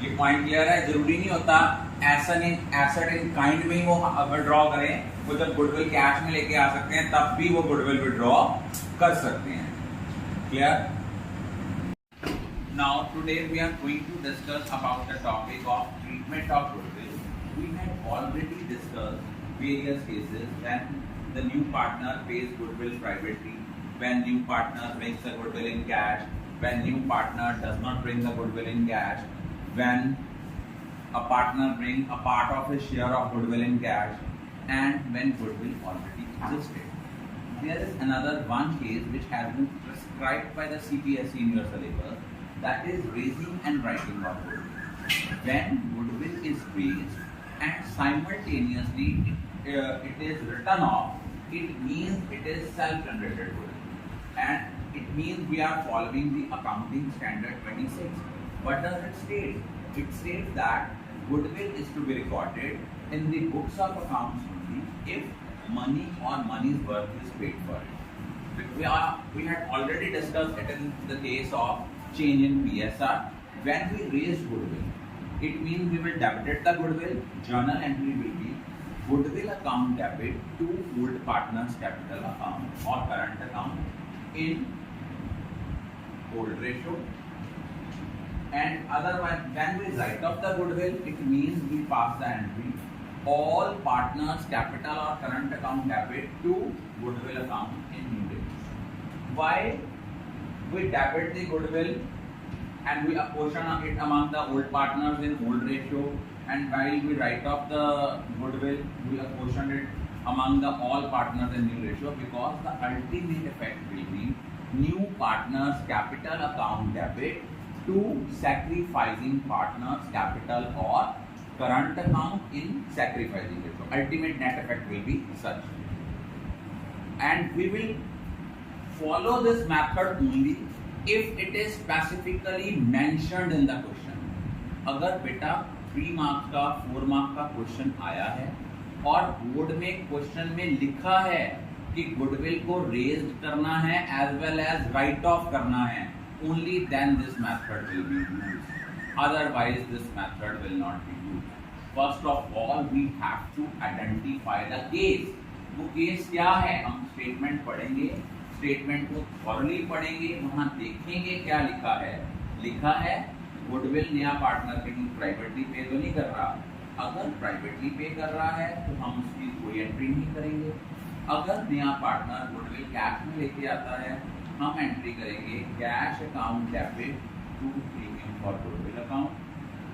ये पॉइंट क्लियर है। जरूरी नहीं होता एसेट इन काइंड में ही वो विड्रॉ करें, वो जब गुडविल कैश में लेके आ सकते हैं तब भी वो गुडविल विड्रॉ कर सकते हैं। Clear? Now today we are going to discuss about the topic of treatment of goodwill. We had already discussed various cases when the new partner pays goodwill privately, when new partner brings the goodwill in cash, when new partner does not bring the goodwill in cash, when a partner brings a part of his share of goodwill in cash, and when goodwill already existed. There is another one case which has been prescribed by the CPSE in your syllabus, that is raising and writing of goodwill. When goodwill is raised and simultaneously it is written off, it means it is self-generated goodwill, and it means we are following the accounting standard 26. What does it state? It states that goodwill is to be recorded in the books of accounts only if money or money's worth is paid for it. We had already discussed it in the case of change in PSR. When we raise goodwill, it means we will debit the goodwill. Journal entry will be goodwill account debit to old partners capital account or current account in old ratio. And otherwise, when we write off the goodwill, it means we pass the entry all partners capital or current account debit to goodwill account in new ratio. Why we debit the goodwill and we apportion it among the old partners in old ratio, and while we write off the goodwill, we apportion it among the all partners in new ratio, because the ultimate effect will be new partners capital account debit to sacrificing partners capital or current account in sacrificing ratio. Ultimate net effect will be such, and we will follow this method only if it is specifically mentioned in the question. अगर बेटा 3 marks का 4 marks का question आया है और board में question में लिखा है कि गुडविल को रेज करना है as well as write off करना है, only then this method will be used. Otherwise this method will not be used. First of all we have to identify the case. वो केस क्या है? हम statement पढ़ेंगे, statement को thoroughly पढ़ेंगे, वहां देखेंगे क्या लिखा है। लिखा है गुडविल नया पार्टनर कहीं प्राइवेटली पे तो नहीं कर रहा। अगर प्राइवेटली पे कर रहा है तो हम उसकी कोई एंट्री नहीं करेंगे। अगर नया पार्टनर गुडविल कैश में लेके आता है, हम एंट्री करेंगे cash account debit to premium for goodwill account,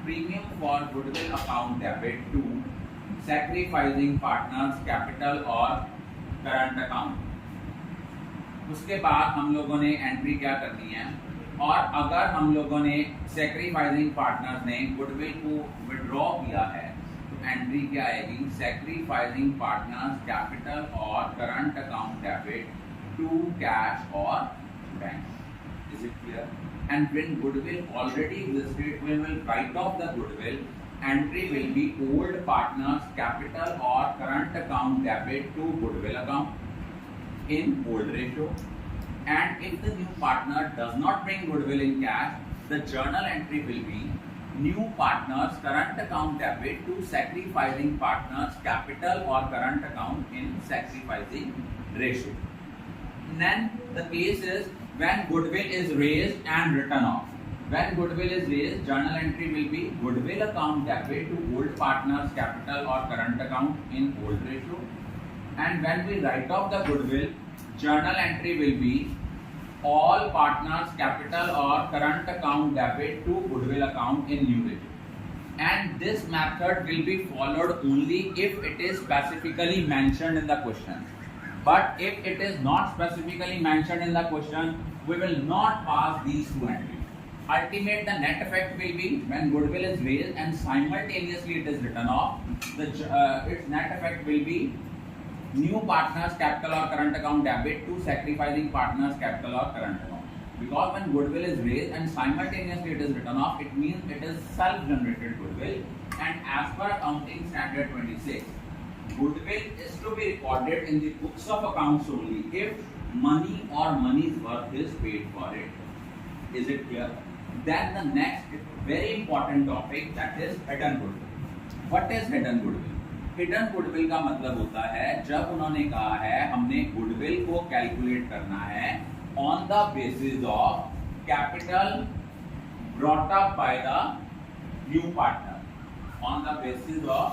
premium for goodwill account debit to sacrificing partners capital और करंट अकाउंट। उसके बाद हम लोगों ने एंट्री क्या करनी है, और अगर हम लोगों ने सैक्रिफाइसिंग पार्टनर्स ने गुडविल को विड्रॉ किया है तो एंट्री क्या आएगी, सैक्रिफाइसिंग पार्टनर्स कैपिटल और current account debit to cash or bank. Is it clear? And when goodwill already existed, we will write off the goodwill. Entry will be old partners capital or current account debit to goodwill account in old ratio. And if the new partner does not bring goodwill in cash, the journal entry will be new partners current account debit to sacrificing partners capital or current account in sacrificing ratio. Then the case is when goodwill is raised and written off. When goodwill is raised, journal entry will be goodwill account debit to old partners capital or current account in old ratio. And when we write off the goodwill, journal entry will be all partners capital or current account debit to goodwill account in new ledger. And this method will be followed only if it is specifically mentioned in the question. But if it is not specifically mentioned in the question, we will not pass these two entries. Ultimate, the net effect will be when goodwill is raised and simultaneously it is written off. Its net effect will be new partners capital or current account debit to sacrificing partners capital or current account. Because when goodwill is raised and simultaneously it is written off, it means it is self-generated goodwill. And as per accounting standard 26, goodwill is to be recorded in the books of accounts only if money or money's worth is paid for it. Is it clear? Then the next very important topic, that is hidden goodwill. What is hidden goodwill? Hidden goodwill का मतलब होता है जब उन्होंने कहा है हमने goodwill को कैलकुलेट करना है on the basis of capital brought up by the new partner, on the basis of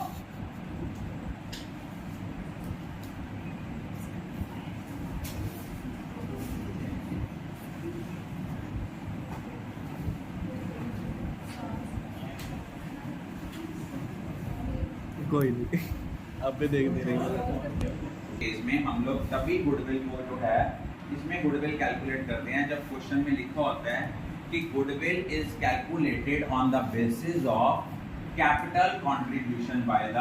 कोई नहीं अब भी देख नहीं रही। इसमें हम लोग तभी गुडविल को जो है इसमें गुडविल कैलकुलेट करते हैं जब क्वेश्चन में लिखा होता है कि goodwill is calculated on the basis of capital contribution by the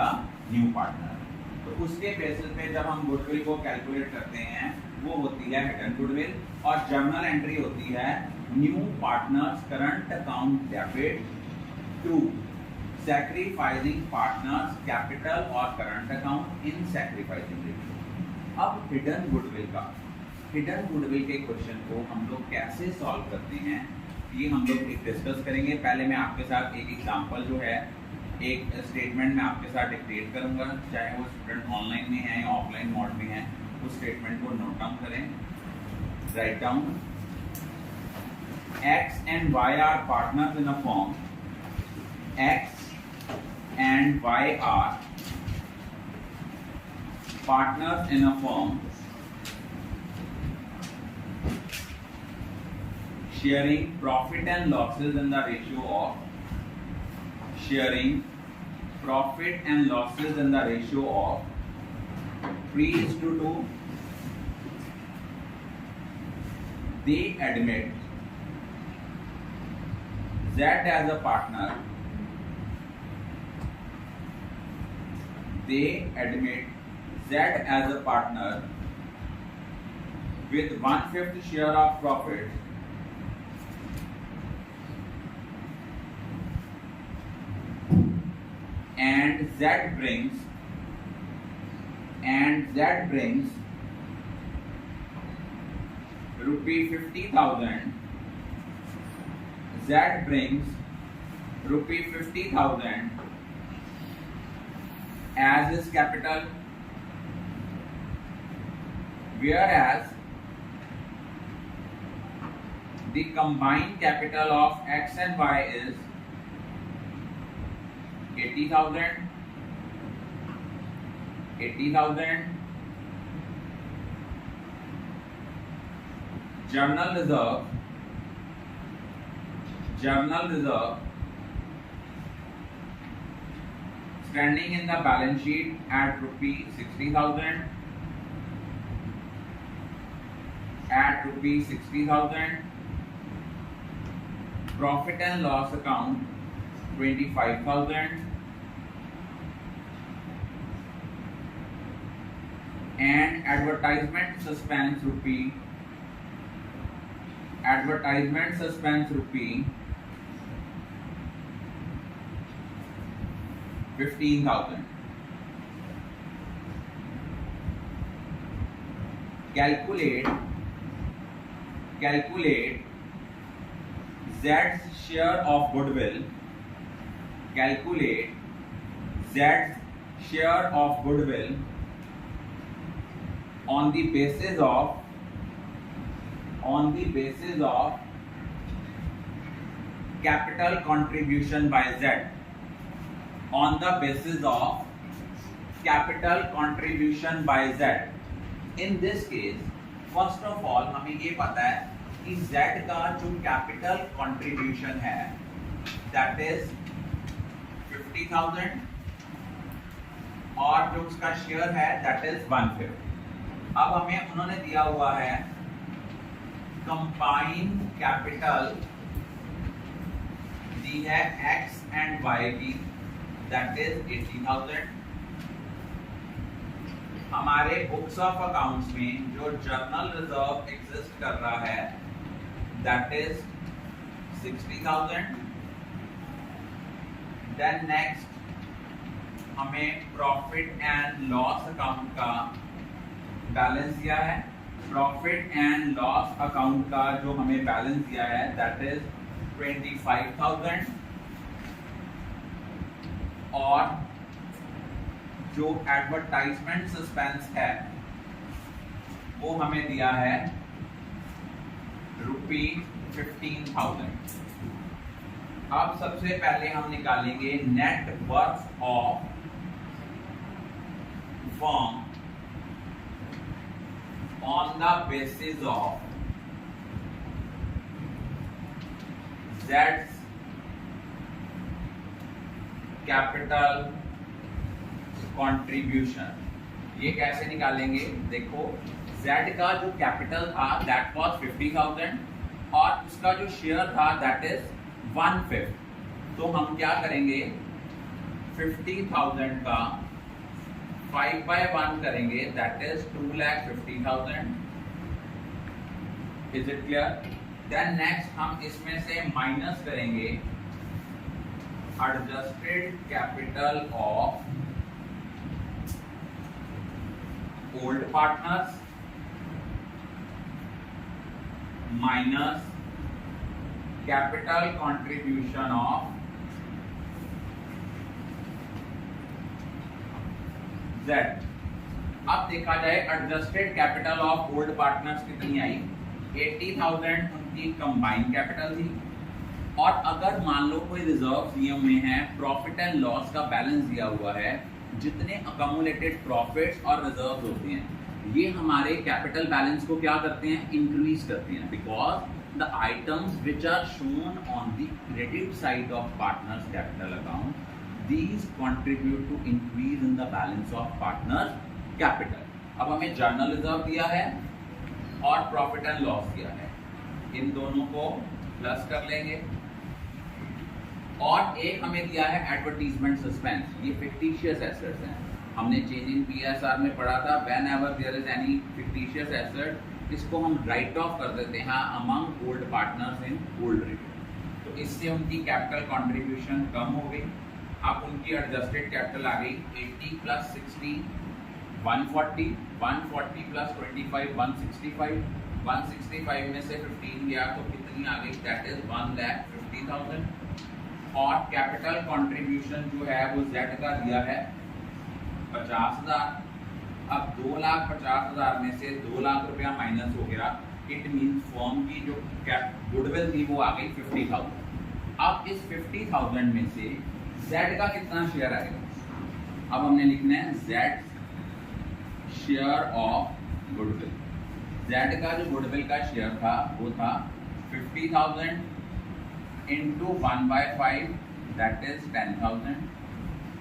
new partner. तो उसके बेसिस पे जब हम गुडविल को कैलकुलेट करते हैं वो होती है हिडन गुडविल, और जर्नल एंट्री होती है new partners current account debit to sacrificing partners capital or current account in sacrificing ratio। अब हिडन गुडविल के क्वेश्चन को हम लोग कैसे सॉल्व करते हैं ये हम लोग डिस्कस करेंगे। पहले मैं आपके साथ एक एग्जांपल जो है एक स्टेटमेंट में आपके साथ डिक्टेट करूंगा, चाहे वो स्टूडेंट ऑनलाइन में है या ऑफलाइन मोड में है, उस स्टेटमेंट को नोट डाउन करें। Write down X and Y are partners in a firm। X and Y are partners in a firm sharing profit and losses in the ratio of 3:2. They admit Z as a partner. They admit Z as a partner with 1/5 share of profit and Z brings rupee 50,000. Z brings rupee 50,000 as his capital, whereas the combined capital of X and Y is 80,000. Journal reserve standing in the balance sheet at rupee 60,000. Profit and loss account 25,000. And advertisement suspense rupee 15,000. Calculate Z's share of goodwill. Calculate Z's share of goodwill on the basis of capital contribution by Z, on the basis of capital contribution by Z। In this case first of all हमें ये पता है कि Z का जो capital contribution है that is 50,000 और जो उसका शेयर है दैट इज 1/5। अब हमें उन्होंने दिया हुआ है कंबाइंड कैपिटल दी है X एंड Y की दैट इज 80,000। हमारे बुक्स ऑफ अकाउंट्स में जो जर्नल रिजर्व एग्जिस्ट कर रहा है दैट इज 60,000। देन नेक्स्ट हमें प्रॉफिट एंड लॉस अकाउंट का बैलेंस दिया है। प्रॉफिट एंड लॉस अकाउंट का जो हमें बैलेंस दिया है दैट इज 25,000 और जो एडवर्टाइजमेंट सस्पेंस है वो हमें दिया है ₹15,000। अब सबसे पहले हम निकालेंगे net worth of firm on the basis of Z's capital contribution। ये कैसे निकालेंगे? देखो Z का जो कैपिटल था that was 50,000 और उसका जो शेयर था that is 1/5। तो हम क्या करेंगे 50,000 का 5/1 करेंगे that is 2,50,000। Is it clear? Then next हम इसमें से माइनस करेंगे adjusted capital of old partners minus capital contribution of Z। अब देखा जाए adjusted capital of old partners कितनी आई? 80,000 उनकी कंबाइंड कैपिटल थी। और अगर मान लो कोई रिजर्व दिए हुए हैं, प्रॉफिट एंड लॉस का बैलेंस दिया हुआ है, जितने अकमुलेटेड प्रॉफिट्स और रिजर्व्स होते हैं ये हमारे कैपिटल बैलेंस को क्या करते हैं? इंक्रीज करते हैं। Because the items which are shown on the credit side of partners capital account these contribute to increase in the balance of partners capital। अब हमें जर्नल रिजर्व दिया है और प्रॉफिट एंड लॉस दिया है, इन दोनों को प्लस कर लेंगे। और एक हमें दिया है एडवर्टीजमेंट सस्पेंस, ये फिक्टिशियस एसेट्स हैं। हमने चेंज इन पीएसआर में पढ़ा था whenever there is any fictitious asset इसको हम राइट ऑफ कर देते हैं among old partners in old review। तो इससे उनकी कैपिटल कंट्रीब्यूशन कम हो गई। अब उनकी एडजस्टेड कैपिटल आ गई 80 + 60 140, 140 + 25 165, 165 में से 15 गया तो कितनी आ गई? That is 1,50,000। और कैपिटल कंट्रीब्यूशन जो है वो Z का दिया है 50,000। अब 2,50,000 में से 2 लाख रुपया माइनस हो गया। इट मीन्स फर्म की जो गुडविल थी वो आ गई 50,000। अब इस 50,000 में से Z का कितना शेयर आएगा? अब हमने लिखना है Z share of goodwill. Z का जो गुडविल का शेयर था वो था 50,000 इंटू 1/5 दैट इज 10,000।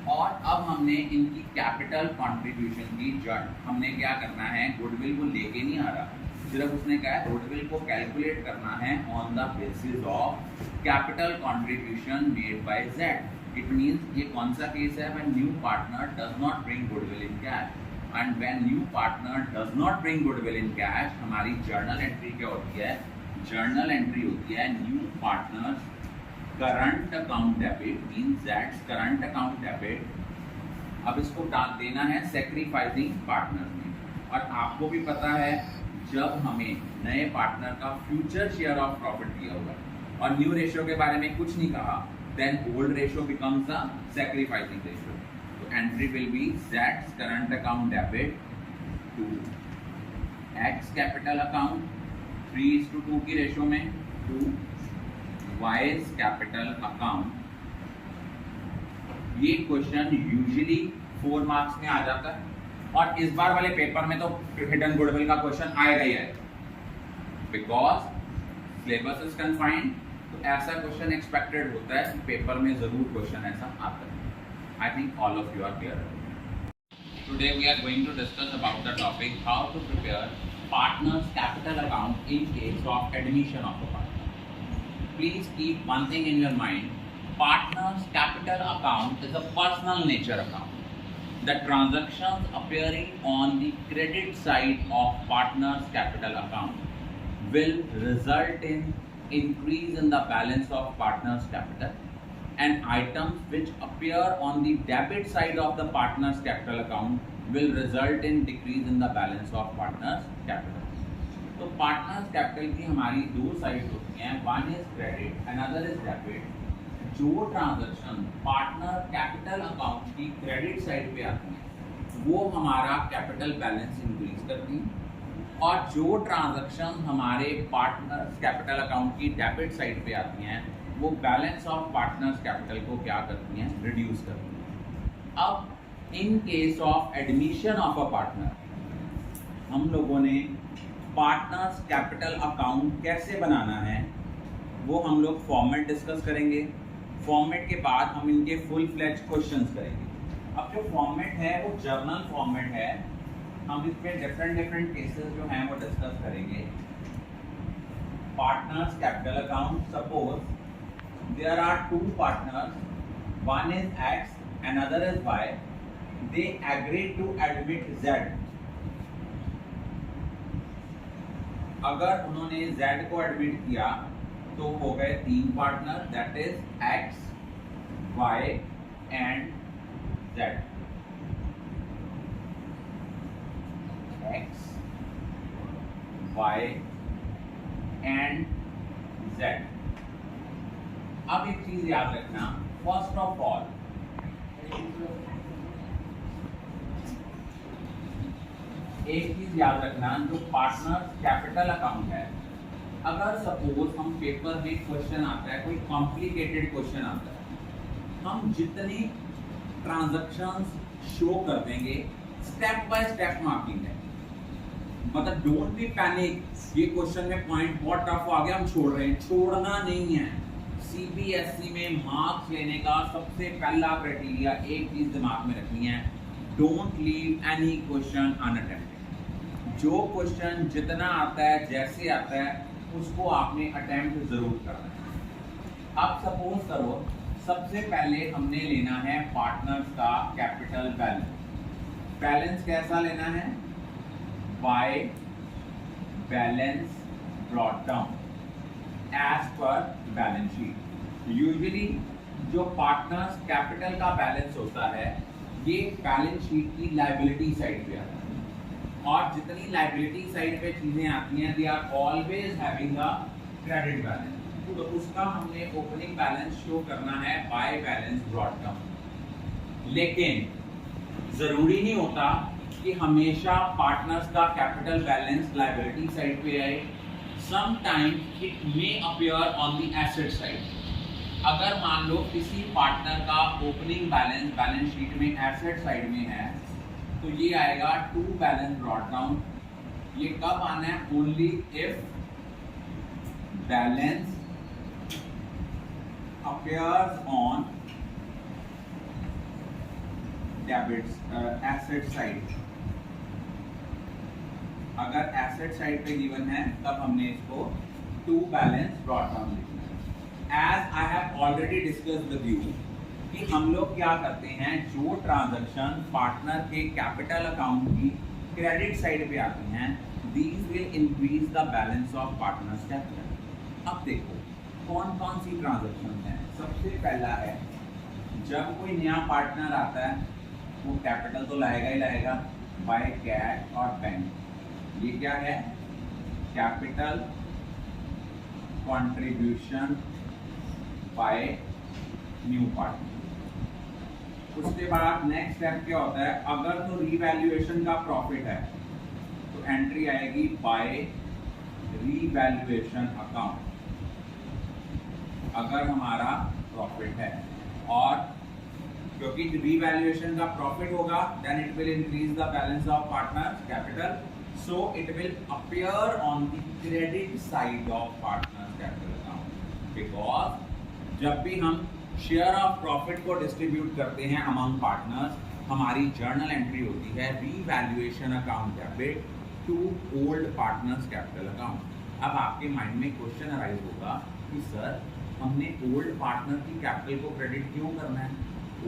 और अब हमने इनकी कैपिटल कंट्रीब्यूशन की जड़ हमने क्या करना है? गुडविल को लेके नहीं आ रहा, सिर्फ उसने कहा है गुडविल को कैलकुलेट करना है on the basis of capital contribution made by Z। It means ये कौन सा केस है? When new partner does not bring goodwill in cash, and when new partner does not bring goodwill in cash हमारी journal entry क्या होती है? Journal entry होती है new partners current account debit means that's current account debit. अब इसको डाल देना है सैक्रिफाइसिंग पार्टनर में। और आपको भी पता है जब हमें नए पार्टनर का फ्यूचर शेयर ऑफ प्रॉफिट दिया हुआ और न्यू रेशियो के बारे में कुछ नहीं कहा, then old ratio becomes the sacrificing ratio। So entry will be Z's current account debit to X capital account 3:2 की रेशियो में to Y's capital account। ये क्वेश्चन यूजुअली 4 मार्क्स में आ जाता है, और इस बार वाले पेपर में तो हिडन गुडविल का क्वेश्चन आएगा ही आएगा, बिकॉज सिलेबस इज कन्फाइंड। तो ऐसा क्वेश्चन एक्सपेक्टेड होता है कि पेपर में जरूर क्वेश्चन ऐसा आता है। I think all of you are clear. Today we are going to discuss about the topic how to prepare partners capital account in case of admission of a partner. Please keep one thing in your mind: partners capital account is a personal nature account. The transactions appearing on the credit side of partners capital account will result in increase in the balance of partners capital, and items which appear on the debit side of the partners capital account will result in decrease in the balance of partners capital. तो partners capital की हमारी दो side होती हैं, one is credit, another is debit. जो transaction partner capital account की credit side पे आती हैं वो हमारा कैपिटल बैलेंस इंक्रीज करती हैं, और जो ट्रांजैक्शन हमारे पार्टनर्स कैपिटल अकाउंट की डेबिट साइड पे आती हैं वो बैलेंस ऑफ पार्टनर्स कैपिटल को क्या करती हैं, रिड्यूस करती हैं। अब in case of admission of a partner हम लोगों ने पार्टनर्स कैपिटल अकाउंट कैसे बनाना है वो हम लोग फॉर्मेट डिस्कस करेंगे। फॉर्मेट के बाद हम इनके फुल फ्लेज क्वेश्चंस करेंगे। अब जो फॉर्मेट है वो जर्नल फॉर्मेट है, हम इसमें डिफरेंट केसेस जो हैं वो डिस्कस करेंगे। Partners capital account, suppose there are two partners, one is X another is y, they agreed to admit z। अगर उन्होंने z को एडमिट किया तो हो गए तीन partner, that is x, y and z। x, y and z। अब एक चीज याद रखना, फर्स्ट ऑफ ऑल एक चीज याद रखना, जो पार्टनर कैपिटल अकाउंट है, अगर सपोज हम पेपर में क्वेश्चन आता है, कोई कॉम्प्लिकेटेड क्वेश्चन आता है, हम जितनी ट्रांजैक्शंस शो कर देंगे स्टेप बाय स्टेप मार्किंग है, मतलब डोंट बी पैनिक, ये क्वेश्चन में पॉइंट बहुत टफ आ गया हम छोड़ रहे हैं, छोड़ना नहीं है। सीबीएसई में मार्क्स लेने का सबसे पहला क्राइटेरिया एक चीज दिमाग में रखनी है, don't leave any question unattempted. जो क्वेश्चन जितना आता है जैसे आता है उसको आपने अटेम्प्ट जरूर करना है। अब सपोज करो सबसे पहले हमने लेना है पार्टनर्स का कैपिटल बैलेंस। बैलेंस कैसा लेना है, by balance brought down as per balance sheet. Usually जो पार्टनर्स कैपिटल का बैलेंस होता है ये बैलेंस शीट की लायबिलिटी साइड पे आता है, और जितनी लायबिलिटी साइड पे चीजें आती हैं they are always having a credit balance, तो उसका हमने ओपनिंग बैलेंस शो करना है बाय बैलेंस ब्रॉट डाउन। लेकिन जरूरी नहीं होता कि हमेशा पार्टनर्स का कैपिटल बैलेंस लायबिलिटी साइड पे आए, sometimes it may appear on the asset side। अगर मान लो किसी पार्टनर का ओपनिंग बैलेंस बैलेंस शीट में एसेट साइड में है तो ये आएगा टू बैलेंस ब्रॉट डाउन। ये कब आना है, only if balance appears on debits asset side. अगर एसेट साइड पे गिवन है तब हमने इसको टू बैलेंस ब्रॉट डाउन लिखना है। As I have already discuss with you कि हम लोग क्या करते हैं, जो ट्रांजैक्शन पार्टनर के कैपिटल अकाउंट की क्रेडिट साइड पे आती हैं these will increase the balance of partners capital. अब देखो कौन कौन सी ट्रांजैक्शन है। सबसे पहला है जब कोई नया पार्टनर आता है वो कैपिटल तो लाएगा ही लाएगा बाय कैश और बैंक। ये क्या है, capital contribution by new partner. उसके बाद नेक्स्ट स्टेप क्या होता है, अगर तो रीवैल्यूएशन का प्रॉफिट है तो एंट्री आएगी बाय रीवैल्यूएशन अकाउंट अगर हमारा प्रॉफिट है। और क्योंकि रीवैल्यूएशन का प्रॉफिट होगा, then it will increase the balance of partners capital, so it will appear on the credit side of partners capital account. Because जब भी हम शेयर ऑफ प्रॉफिट को डिस्ट्रीब्यूट करते हैं अमंग पार्टनर्स, हमारी जर्नल एंट्री होती है revaluation account debit to old partners capital account. अब आपके माइंड में क्वेश्चन अराइज होगा कि सर हमने ओल्ड पार्टनर की कैपिटल को क्रेडिट क्यों करना है?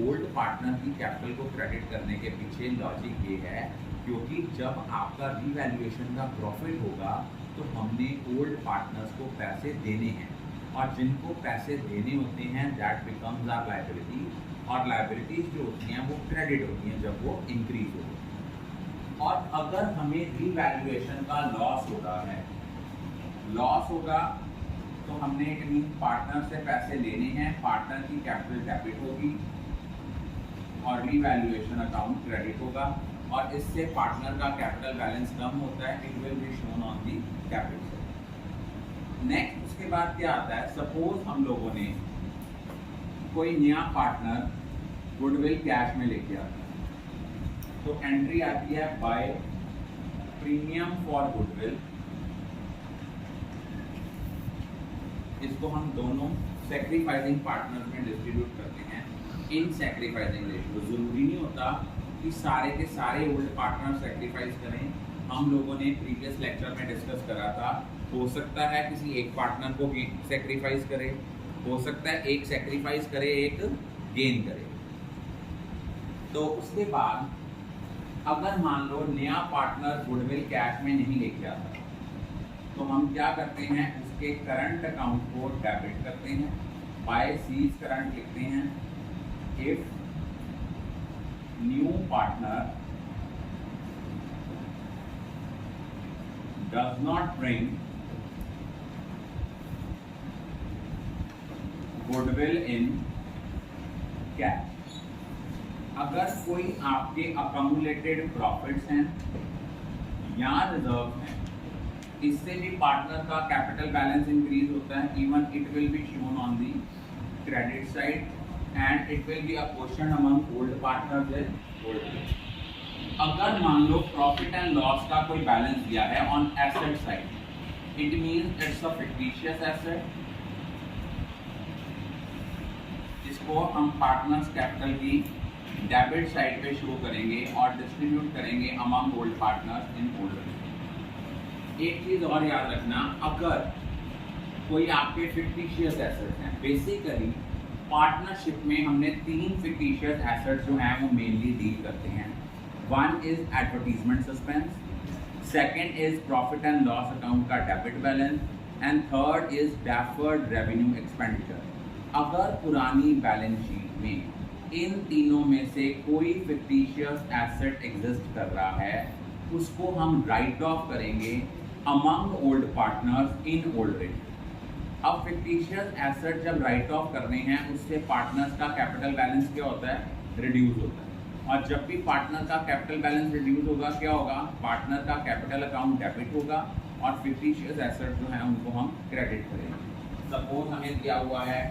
ओल्ड पार्टनर की कैपिटल को क्रेडिट करने के पीछे लॉजिक ये है क्योंकि जब आपका रीवैल्यूएशन का प्रॉफिट होगा तो हमने ओल्ड पार्टनर्स को पैसे देने हैं, और जिनको पैसे देने होते हैं दैट बिकम्स आवर लायबिलिटी, और लायबिलिटीज जो होती हैं वो क्रेडिट होती हैं जब वो इंक्रीज हो। और अगर हमें रीवैल्यूएशन का लॉस हो रहा है, लॉस होगा तो हमने इट मीन पार्टनर से पैसे लेने हैं, पार्टनर की कैपिटल डेबिट होगी और रीवैल्यूएशन अकाउंट क्रेडिट होगा, और इससे पार्टनर का कैपिटल बैलेंस कम होता है, it will be shown on the capital. Next उसके बाद क्या आता है, सपोज हम लोगों ने कोई नया पार्टनर गुडविल कैश में लेके आता है, तो एंट्री आती है बाय प्रीमियम फॉर गुडविल। इसको हम दोनों सैक्रिफाइसिंग पार्टनर्स में डिस्ट्रीब्यूट करते हैं इन सैक्रिफाइसिंग रेशियो। जरूरी नहीं होता कि सारे के सारे ओल्ड पार्टनर सैक्रिफाइस करें, हम लोगों ने प्रीवियस लेक्चर में डिस्कस करा था, हो सकता है किसी एक पार्टनर को सैक्रिफाइस करे, हो सकता है एक सैक्रिफाइस करे एक गेन करे। तो उसके बाद अगर मान लो नया पार्टनर गुडविल कैश में नहीं लेके आता, तो हम क्या करते हैं, उसके करंट अकाउंट को डेबिट करते हैं, बाय सीज करंट लिखते हैं। If new partner does not bring goodwill in cash, अगर कोई आपके अकमुलेटेड प्रॉफिट्स हैं या रिजर्व हैं, इससे भी पार्टनर का कैपिटल बैलेंस इंक्रीज होता है, even it will be shown on the credit side and it will be a question among old partners and old. अगर मान लो प्रॉफिट एंड लॉस का कोई बैलेंस दिया है on asset side, it means it's a fictitious asset, इसको हम partners capital की debit side पे शो करेंगे और डिस्ट्रीब्यूट करेंगे among old partners in old. एक चीज और याद रखना, अगर कोई आपके फिक्टिशियस एसेट्स हैं, बेसिकली पार्टनरशिप में हमने 3 फिक्टिशियस एसेट्स जो हैं वो मेनली डील करते हैं। One is advertisement suspense, second is profit and loss account का debit balance, and third is deferred revenue expenditure. अगर पुरानी बैलेंस शीट में इन तीनों में से कोई फिक्टिशियस एसेट एग्जिस्ट कर रहा है, उसको हम राइट ऑफ करेंगे among old partners in old ratio. अब फिक्टिशियस एसेट जब राइट ऑफ करने हैं, उससे पार्टनर्स का कैपिटल बैलेंस क्या होता है, रिड्यूस होता है, और जब भी पार्टनर का कैपिटल बैलेंस रिड्यूस होगा क्या होगा, पार्टनर का कैपिटल अकाउंट डेबिट होगा और फिक्टिशियस एसेट जो है उनको हम क्रेडिट करेंगे। सपोज हमें दिया हुआ है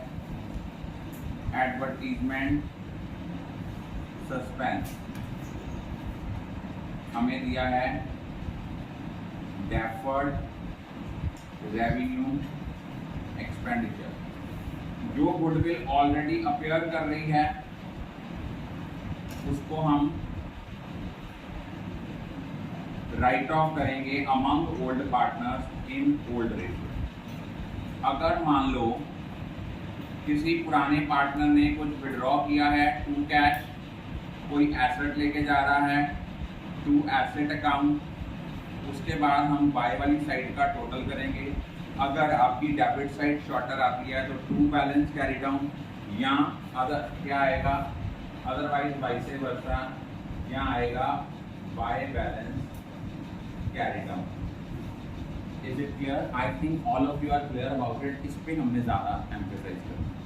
एडवर्टीजमेंट सस्पेंस, हमें दिया है डेफर्ड रेवेन्यू एक्सपेंडिचर, जो गुडविल ऑलरेडी अपीयर कर रही है उसको हम राइट ऑफ करेंगे among old partners in old ratio. अगर मान लो किसी पुराने पार्टनर ने कुछ विड्रॉ किया है टू कैश, कोई एसेट लेके जा रहा है टू एसेट अकाउंट, उसके बाद हम बाय वाली साइड का टोटल करेंगे। अगर आपकी डेबिट साइड शॉर्टर आती है तो टू बैलेंस कैरी डाउन, या अदर क्या आएगा, अदरवाइज वाइस वर्सा, यहाँ आएगा by balance carry down. Is it clear? I think all of you are clear about it. इस पे हमने ज़्यादा एम्फेसाइज करना।